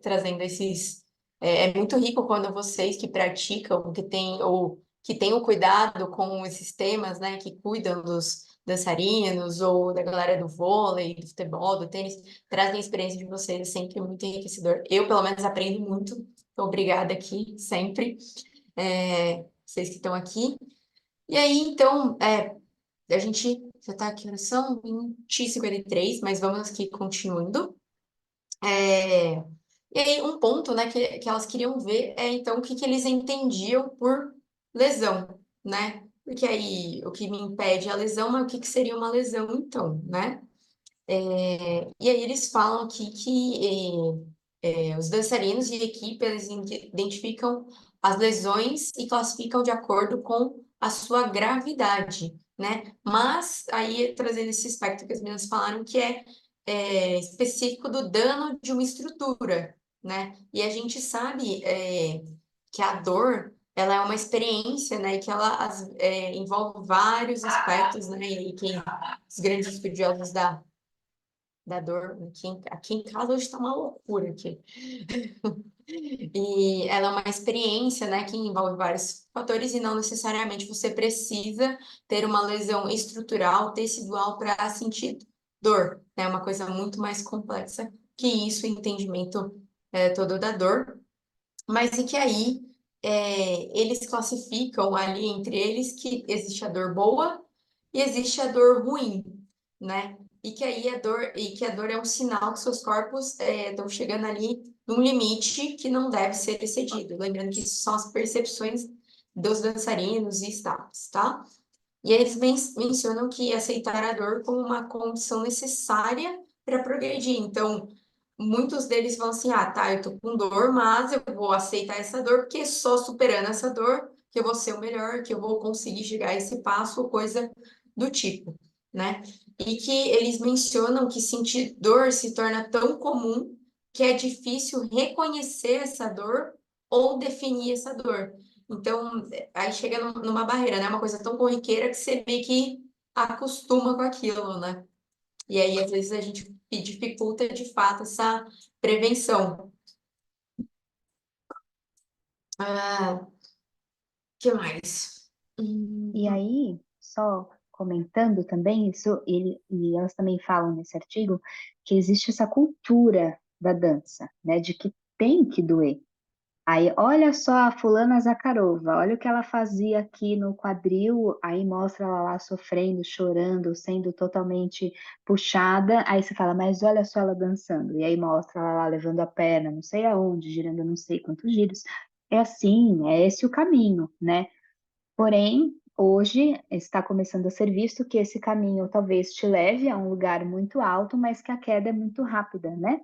trazendo esses. É muito rico quando vocês que praticam, que têm ou que têm o cuidado com esses temas, né? Que cuidam dos dançarinos ou da galera do vôlei, do futebol, do tênis, trazem a experiência de vocês, é sempre muito enriquecedor. Eu, pelo menos, aprendo muito. Então, obrigada aqui, sempre. Vocês que estão aqui. E aí, então, a gente já está aqui, são 20h53, mas vamos aqui continuando. É, e aí, um ponto, né, que elas queriam ver é, então, o que eles entendiam por lesão, né? Porque aí, o que me impede é a lesão, mas o que seria uma lesão, então, né? E aí eles falam aqui que os dançarinos e equipe, eles identificam as lesões e classificam de acordo com a sua gravidade, né? Mas aí trazendo esse aspecto que as meninas falaram que específico do dano de uma estrutura, né? E a gente sabe que a dor ela é uma experiência, né? Que ela envolve vários aspectos, né? E quem os grandes estudiosos da dor aqui em casa hoje está uma loucura aqui. E ela é uma experiência, né, que envolve vários fatores e não necessariamente você precisa ter uma lesão estrutural, tecidual para sentir dor. É uma coisa muito mais complexa que isso, o entendimento todo da dor. Mas e que aí eles classificam ali entre eles que existe a dor boa e existe a dor ruim, né? E que aí a dor é um sinal que seus corpos estão chegando ali num limite que não deve ser excedido. Lembrando que isso são as percepções dos dançarinos e staffs, tá? E aí eles mencionam que aceitar a dor como uma condição necessária para progredir. Então, muitos deles falam assim, ah, tá, eu tô com dor, mas eu vou aceitar essa dor, porque só superando essa dor que eu vou ser o melhor, que eu vou conseguir chegar a esse passo, ou coisa do tipo, né? E que eles mencionam que sentir dor se torna tão comum que é difícil reconhecer essa dor ou definir essa dor. Então, aí chega numa barreira, né? Uma coisa tão corriqueira que você meio que acostuma com aquilo, né? E aí, às vezes, a gente dificulta de fato essa prevenção. Ah, que mais? E aí, só comentando também isso, e elas também falam nesse artigo que existe essa cultura da dança, né, de que tem que doer. Aí, olha só a fulana Zakharova, olha o que ela fazia aqui no quadril, aí mostra ela lá sofrendo, chorando, sendo totalmente puxada, aí você fala, mas olha só ela dançando, e aí mostra ela lá levando a perna, não sei aonde, girando não sei quantos giros. É assim, é esse o caminho, né? Porém, hoje está começando a ser visto que esse caminho talvez te leve a um lugar muito alto, mas que a queda é muito rápida, né?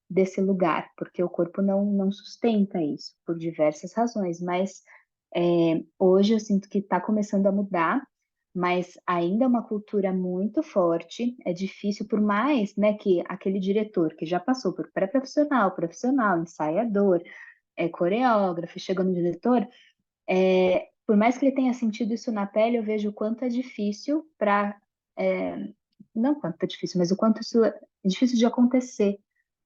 Desse lugar, porque o corpo não sustenta isso, por diversas razões. Mas hoje eu sinto que está começando a mudar, mas ainda é uma cultura muito forte. É difícil, por mais, né, que aquele diretor que já passou por pré-profissional, profissional, ensaiador, coreógrafo, chega no diretor. Por mais que ele tenha sentido isso na pele, eu vejo o quanto é difícil para. Não quanto é difícil, mas o quanto isso é difícil de acontecer,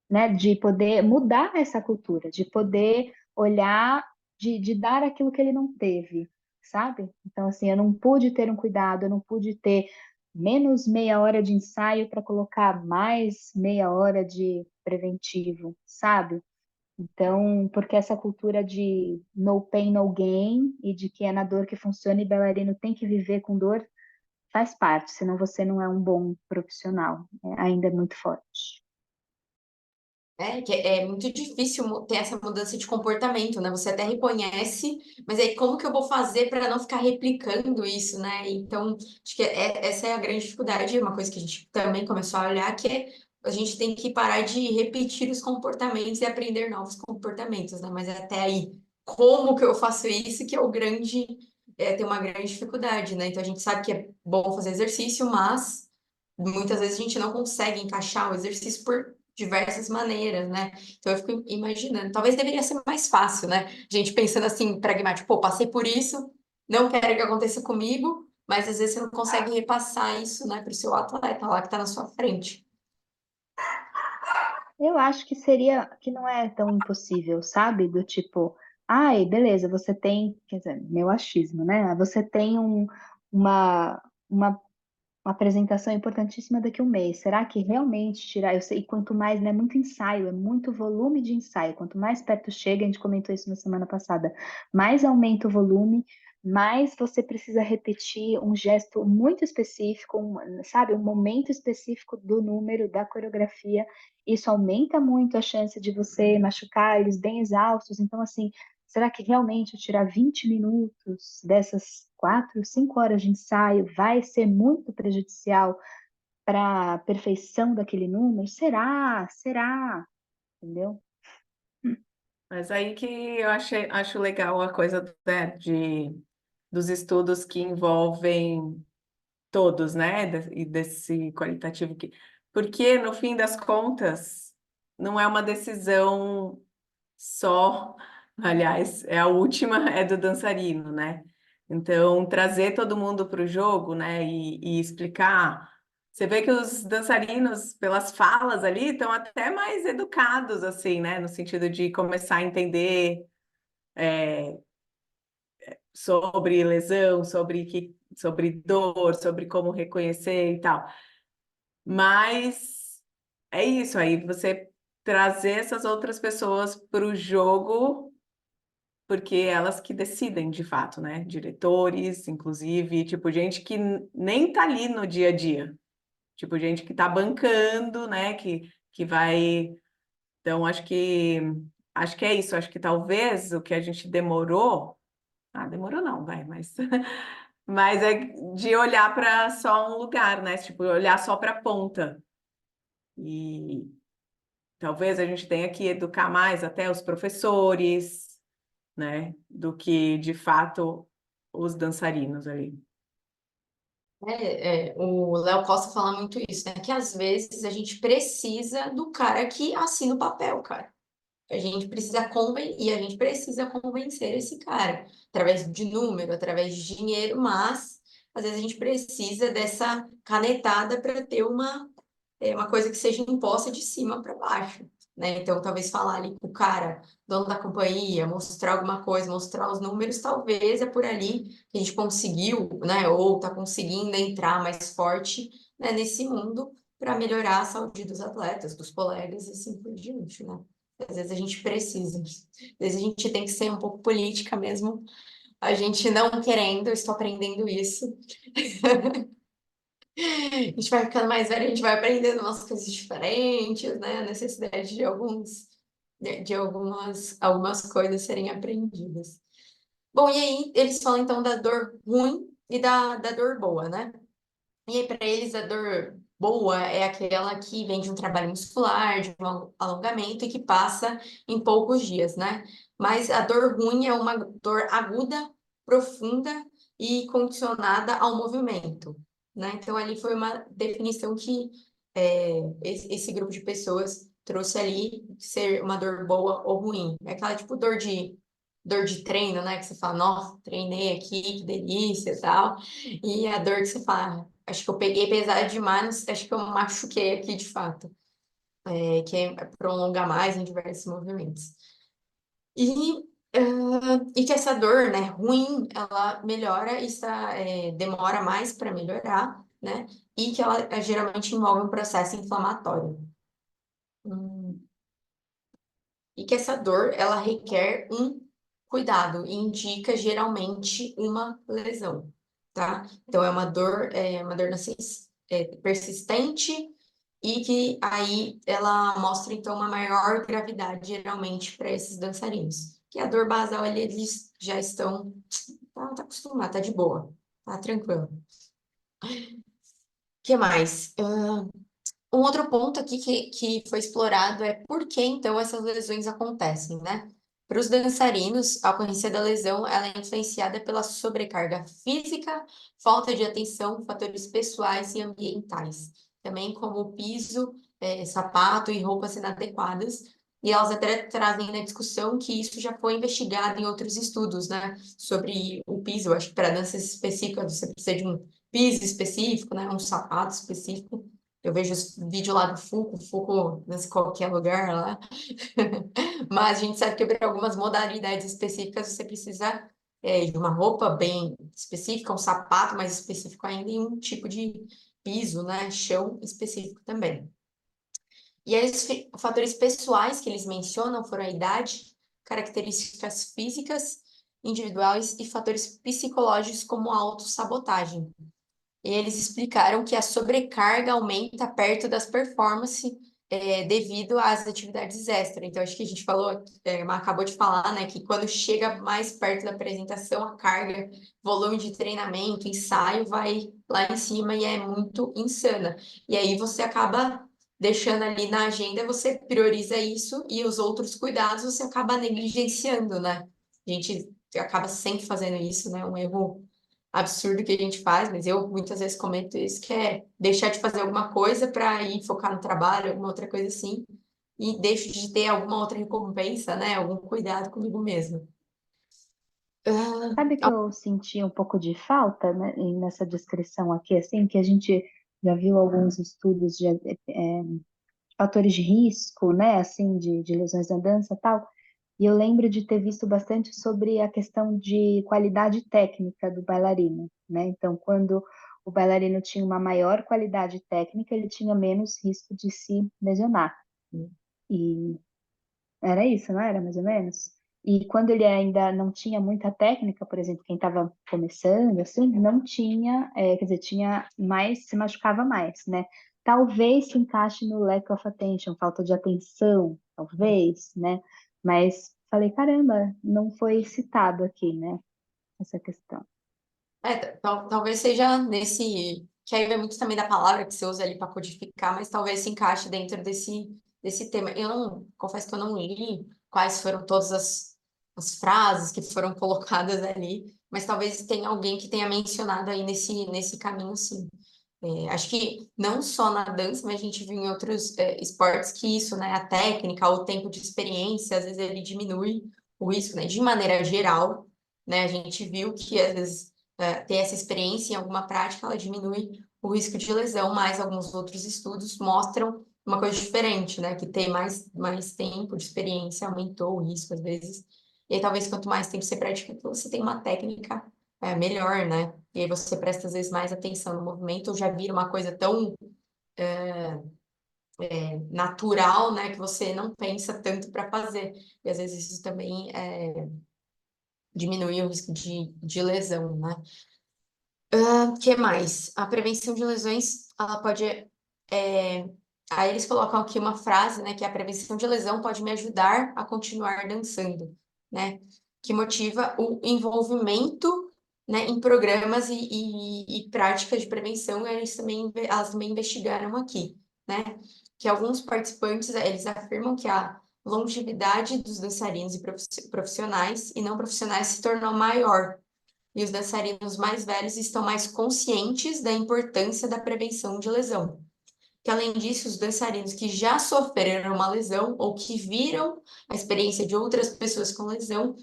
né? De poder mudar essa cultura, de poder olhar, de dar aquilo que ele não teve, sabe? Então, assim, eu não pude ter um cuidado, eu não pude ter menos meia hora de ensaio para colocar mais meia hora de preventivo, sabe? Então, porque essa cultura de no pain, no gain, e de que é na dor que funciona e bailarino tem que viver com dor, faz parte, senão você não é um bom profissional. Ainda é muito forte. É, que é muito difícil ter essa mudança de comportamento, né? Você até reconhece, mas aí como que eu vou fazer para não ficar replicando isso, né? Então, acho que essa é a grande dificuldade, uma coisa que a gente também começou a olhar, que é a gente tem que parar de repetir os comportamentos e aprender novos comportamentos, né? Mas até aí, como que eu faço isso, que é o grande, tem uma grande dificuldade, né? Então a gente sabe que é bom fazer exercício, mas muitas vezes a gente não consegue encaixar o exercício por diversas maneiras, né? Então eu fico imaginando, talvez deveria ser mais fácil, né? Gente pensando assim, pragmático, pô, passei por isso, não quero que aconteça comigo, mas às vezes você não consegue repassar isso, né, para o seu atleta lá que está na sua frente. Eu acho que seria, que não é tão impossível, sabe? Do tipo, ai, beleza, você tem, quer dizer, meu achismo, né? Você tem uma, uma uma apresentação importantíssima daqui a um mês. Será que realmente tirar? Eu sei, quanto mais, né? Muito ensaio, é muito volume de ensaio. Quanto mais perto chega, a gente comentou isso na semana passada, mais aumenta o volume, mais você precisa repetir um gesto muito específico, sabe? Um momento específico do número, da coreografia. Isso aumenta muito a chance de você machucar eles bem exaustos. Então, assim, será que realmente eu tirar 20 minutos dessas 4, 5 horas de ensaio vai ser muito prejudicial para a perfeição daquele número? Será? Será? Entendeu? Mas aí que eu acho legal a coisa, né, dos estudos que envolvem todos, né? E desse qualitativo que. Porque, no fim das contas, não é uma decisão só, aliás, é a última, é do dançarino, né? Então, trazer todo mundo para o jogo, né? E explicar. Você vê que os dançarinos, pelas falas ali, estão até mais educados, assim, né? No sentido de começar a entender sobre lesão, sobre dor, sobre como reconhecer e tal. Mas é isso aí, você trazer essas outras pessoas para o jogo, porque elas que decidem de fato, né? Diretores, inclusive, tipo, gente que nem tá ali no dia a dia. Tipo, gente que tá bancando, né? Que vai. Então, acho que é isso. Acho que talvez o que a gente demorou. Ah, demorou não, vai, mas mas é de olhar para só um lugar, né? Tipo, olhar só para a ponta. E talvez a gente tenha que educar mais até os professores, né, do que de fato os dançarinos ali. O Léo Costa fala muito isso, né? Que às vezes a gente precisa do cara que assina o papel, cara. A gente precisa e a gente precisa convencer esse cara através de número, através de dinheiro, mas às vezes a gente precisa dessa canetada para ter uma coisa que seja imposta de cima para baixo, né? Então, talvez falar ali com o cara, dono da companhia, mostrar alguma coisa, mostrar os números, talvez é por ali que a gente conseguiu, né? Ou está conseguindo entrar mais forte, né, nesse mundo para melhorar a saúde dos atletas, dos colegas e assim por diante, né? Às vezes a gente precisa, às vezes a gente tem que ser um pouco política mesmo, a gente não querendo, eu estou aprendendo isso. A gente vai ficando mais velho, a gente vai aprendendo umas coisas diferentes, né? A necessidade de algumas coisas serem aprendidas. Bom, e aí eles falam então da dor ruim e da dor boa, né? E aí, para eles, a dor boa é aquela que vem de um trabalho muscular, de um alongamento e que passa em poucos dias, né? Mas a dor ruim é uma dor aguda, profunda e condicionada ao movimento, né? Então, ali foi uma definição que esse grupo de pessoas trouxe ali, ser uma dor boa ou ruim. É aquela tipo dor de treino, né? Que você fala, nossa, treinei aqui, que delícia e tal. E a dor que você fala, acho que eu peguei pesado demais, acho que eu machuquei aqui de fato. Que é prolongar mais em diversos movimentos. E, e que essa dor, né, ruim, ela melhora e demora mais para melhorar, né? E que ela geralmente envolve um processo inflamatório. Hum. E que essa dor, ela requer um cuidado e indica geralmente uma lesão, tá? Então é uma dor persistente e que aí ela mostra então uma maior gravidade geralmente para esses dançarinos. Que a dor basal ali, eles já estão, tá acostumado, tá de boa, tá tranquilo. O que mais? Um outro ponto aqui que foi explorado é por que então essas lesões acontecem, né? Para os dançarinos, a ocorrência da lesão ela é influenciada pela sobrecarga física, falta de atenção, fatores pessoais e ambientais, também como o piso, sapato e roupas inadequadas. E elas até trazem na discussão que isso já foi investigado em outros estudos, né? Sobre o piso. Eu acho que para danças específicas você precisa de um piso específico, né? Um sapato específico. Eu vejo os vídeos lá do Fuco nesse qualquer lugar lá. Mas a gente sabe que para algumas modalidades específicas você precisa de uma roupa bem específica, um sapato mais específico ainda e um tipo de piso, né? Chão específico também. E aí os fatores pessoais que eles mencionam foram a idade, características físicas, individuais e fatores psicológicos como a autossabotagem. E eles explicaram que a sobrecarga aumenta perto das performances devido às atividades extras. Então, acho que a gente falou, acabou de falar, né, que quando chega mais perto da apresentação, a carga, volume de treinamento, ensaio vai lá em cima e é muito insana. E aí você acaba deixando ali na agenda, você prioriza isso e os outros cuidados você acaba negligenciando, né? A gente acaba sempre fazendo isso, né? Um erro absurdo que a gente faz, mas eu muitas vezes comento isso, que é deixar de fazer alguma coisa para ir focar no trabalho, alguma outra coisa assim, e deixo de ter alguma outra recompensa, né? Algum cuidado comigo mesmo. Sabe que eu senti um pouco de falta, né, nessa descrição aqui, assim, que a gente já viu alguns estudos de fatores de risco, né, assim, de lesões na dança e tal, e eu lembro de ter visto bastante sobre a questão de qualidade técnica do bailarino, né, então quando o bailarino tinha uma maior qualidade técnica, ele tinha menos risco de se lesionar, e era isso, não era, mais ou menos? E quando ele ainda não tinha muita técnica, por exemplo, quem estava começando, assim, não tinha, quer dizer, tinha mais, se machucava mais, né? Talvez se encaixe no lack of attention, falta de atenção, talvez, né? Mas falei, caramba, não foi citado aqui, né? Essa questão. Talvez seja nesse, que aí vai muito também da palavra que você usa ali para codificar, mas talvez se encaixe dentro desse tema. Eu não, confesso que eu não li quais foram todas as frases que foram colocadas ali, mas talvez tenha alguém que tenha mencionado aí nesse caminho, sim. Acho que não só na dança, mas a gente viu em outros esportes que isso, né, a técnica, o tempo de experiência, às vezes ele diminui o risco, né, de maneira geral, né, a gente viu que às vezes ter essa experiência em alguma prática, ela diminui o risco de lesão, mas alguns outros estudos mostram uma coisa diferente, né, que ter mais tempo de experiência aumentou o risco às vezes, e aí talvez quanto mais tempo você pratica, você tem uma técnica melhor, né? E aí você presta às vezes mais atenção no movimento, ou já vira uma coisa tão natural, né, que você não pensa tanto para fazer. E às vezes isso também diminui o risco de lesão, né? O que mais? A prevenção de lesões, ela pode. Aí eles colocam aqui uma frase, né, que a prevenção de lesão pode me ajudar a continuar dançando, né? Que motiva o envolvimento, né, em programas e práticas de prevenção, elas também investigaram aqui, né? Que alguns participantes, eles afirmam que a longevidade dos dançarinos e profissionais e não profissionais se tornou maior e os dançarinos mais velhos estão mais conscientes da importância da prevenção de lesão. Que, além disso, os dançarinos que já sofreram uma lesão ou que viram a experiência de outras pessoas com lesão,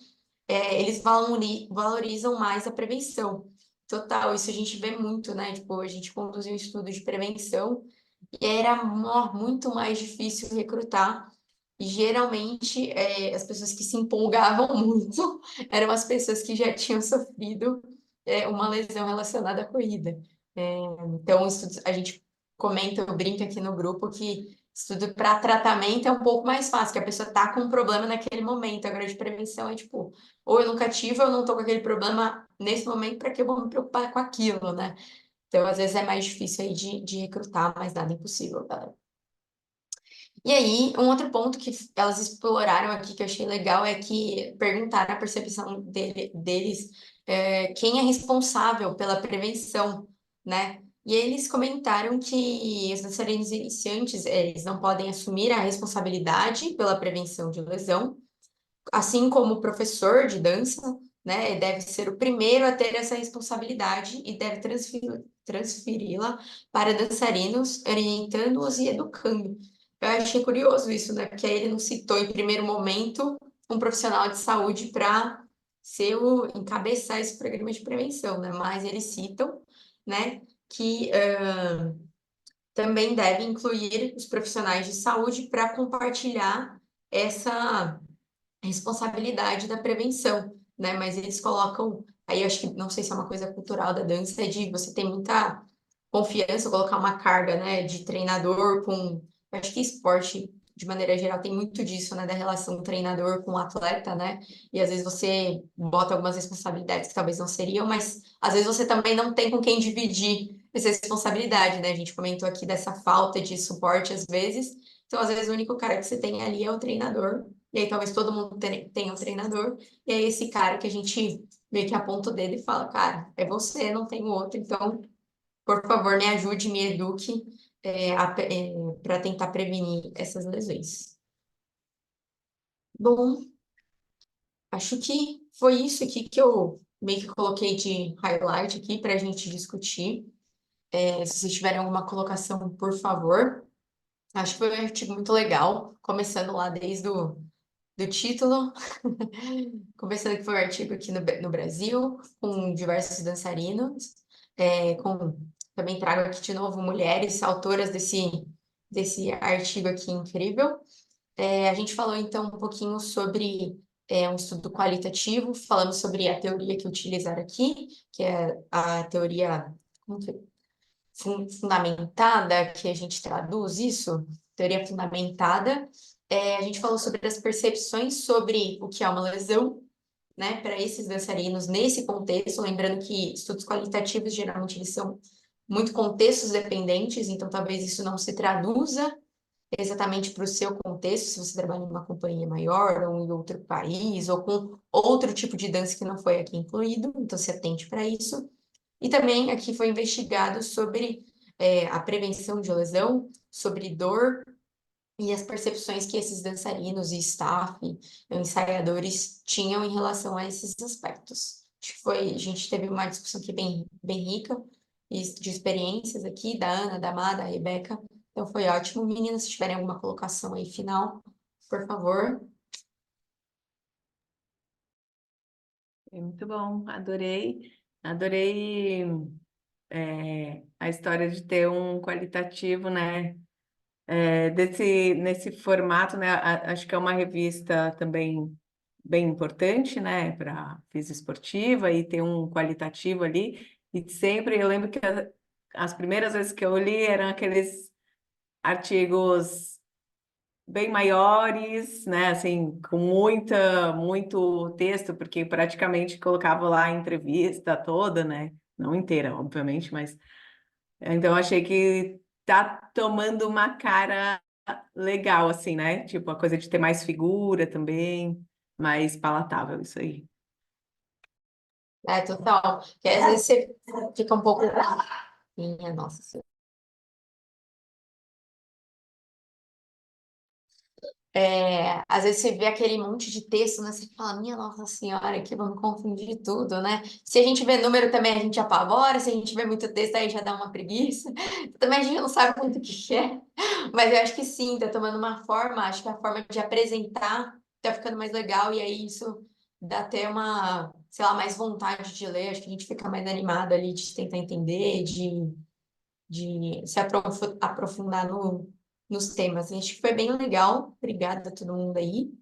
eles valorizam mais a prevenção. Total, isso a gente vê muito, né? Tipo, a gente conduziu um estudo de prevenção e era muito mais difícil recrutar. E geralmente as pessoas que se empolgavam muito eram as pessoas que já tinham sofrido uma lesão relacionada à corrida. Então, a gente comenta, brinca aqui no grupo que estudo para tratamento é um pouco mais fácil, que a pessoa tá com um problema naquele momento. Agora, de prevenção é tipo, ou eu nunca tive, ou eu não tô com aquele problema nesse momento, para que eu vou me preocupar com aquilo, né? Então, às vezes é mais difícil aí de recrutar, mas nada impossível, galera. E aí, um outro ponto que elas exploraram aqui que eu achei legal é que perguntaram a percepção deles, quem é responsável pela prevenção, né? E eles comentaram que os dançarinos iniciantes, eles não podem assumir a responsabilidade pela prevenção de lesão, assim como o professor de dança, né? Deve ser o primeiro a ter essa responsabilidade e deve transferi-la para dançarinos, orientando-os e educando. Eu achei curioso isso, né? Porque aí ele não citou em primeiro momento um profissional de saúde para encabeçar esse programa de prevenção, né? Mas eles citam, né, que também deve incluir os profissionais de saúde para compartilhar essa responsabilidade da prevenção, né? Mas eles colocam, aí eu acho que não sei se é uma coisa cultural da dança, é de você ter muita confiança, colocar uma carga, né, de treinador com, acho que esporte de maneira geral tem muito disso, né, da relação treinador com atleta, né? E às vezes você bota algumas responsabilidades que talvez não seriam, mas às vezes você também não tem com quem dividir essa responsabilidade, né? A gente comentou aqui dessa falta de suporte às vezes. Então, às vezes, o único cara que você tem ali é o treinador, e aí talvez todo mundo tenha um treinador, e aí esse cara que a gente meio que aponta o dedo e fala, cara, é você, não tem outro, então, por favor, me ajude, me eduque para tentar prevenir essas lesões. Bom, acho que foi isso aqui que eu meio que coloquei de highlight aqui para a gente discutir. Se vocês tiverem alguma colocação, por favor. Acho que foi um artigo muito legal, começando lá desde do título, começando que foi um artigo aqui no Brasil, com diversos dançarinos, também trago aqui de novo mulheres autoras desse artigo aqui incrível. A gente falou então um pouquinho sobre um estudo qualitativo, falamos sobre a teoria que utilizaram aqui, que é a teoria como que fundamentada, que a gente traduz isso, teoria fundamentada. A gente falou sobre as percepções sobre o que é uma lesão, né, para esses dançarinos nesse contexto, lembrando que estudos qualitativos geralmente eles são muito contextos dependentes, então talvez isso não se traduza exatamente para o seu contexto, se você trabalha em uma companhia maior ou em outro país, ou com outro tipo de dança que não foi aqui incluído, então se atente para isso. E também aqui foi investigado sobre a prevenção de lesão, sobre dor e as percepções que esses dançarinos e staff, ensaiadores tinham em relação a esses aspectos. Acho que a gente teve uma discussão aqui bem rica de experiências aqui, da Ana, da Má, da Rebeca. Então foi ótimo. Meninas, se tiverem alguma colocação aí final, por favor. Muito bom, adorei a história de ter um qualitativo, né? Nesse formato, né? Acho que é uma revista também bem importante, né? Para física esportiva e ter um qualitativo ali. E sempre eu lembro que as primeiras vezes que eu li eram aqueles artigos bem maiores, né? Assim, com muito texto, porque praticamente colocava lá a entrevista toda, né? Não inteira, obviamente, mas então achei que tá tomando uma cara legal, assim, né? Tipo, a coisa de ter mais figura também, mais palatável, isso aí. É, total. Porque às vezes você fica um pouco. Minha nossa senhora. Às vezes você vê aquele monte de texto, né? Você fala, minha Nossa Senhora, aqui vamos confundir tudo, né? Se a gente vê número também, a gente apavora. Se a gente vê muito texto, aí já dá uma preguiça. Também a gente não sabe muito o que é. Mas eu acho que sim, tá tomando uma forma. Acho que a forma de apresentar tá ficando mais legal. E aí isso dá até uma, sei lá, mais vontade de ler. Acho que a gente fica mais animado ali de tentar entender, de se aprofundar nos temas. Acho que foi bem legal. Obrigada a todo mundo aí.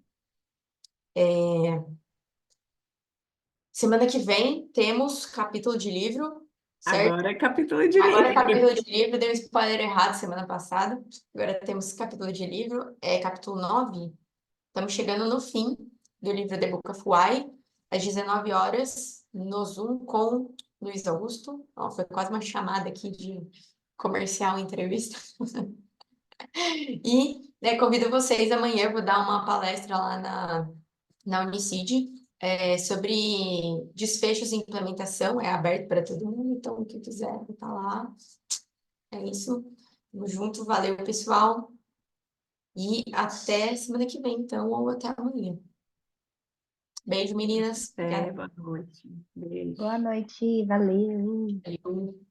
Semana que vem temos capítulo de livro, certo? Agora é capítulo de Agora é livro. capítulo de livro, dei um spoiler errado semana passada. Agora temos capítulo de livro, capítulo 9. Estamos chegando no fim do livro The Book of Why, às 19 horas, no Zoom com Luiz Augusto. Ó, foi quase uma chamada aqui de comercial entrevista. E convido vocês amanhã, eu vou dar uma palestra lá na Unicid, sobre desfechos e implementação, é aberto para todo mundo, então quem quiser tá lá. É isso. Tamo junto, valeu, pessoal. E até semana que vem, então, ou até amanhã. Beijo, meninas. Até, Obrigada. boa noite. Beijo. Boa noite, valeu. Valeu.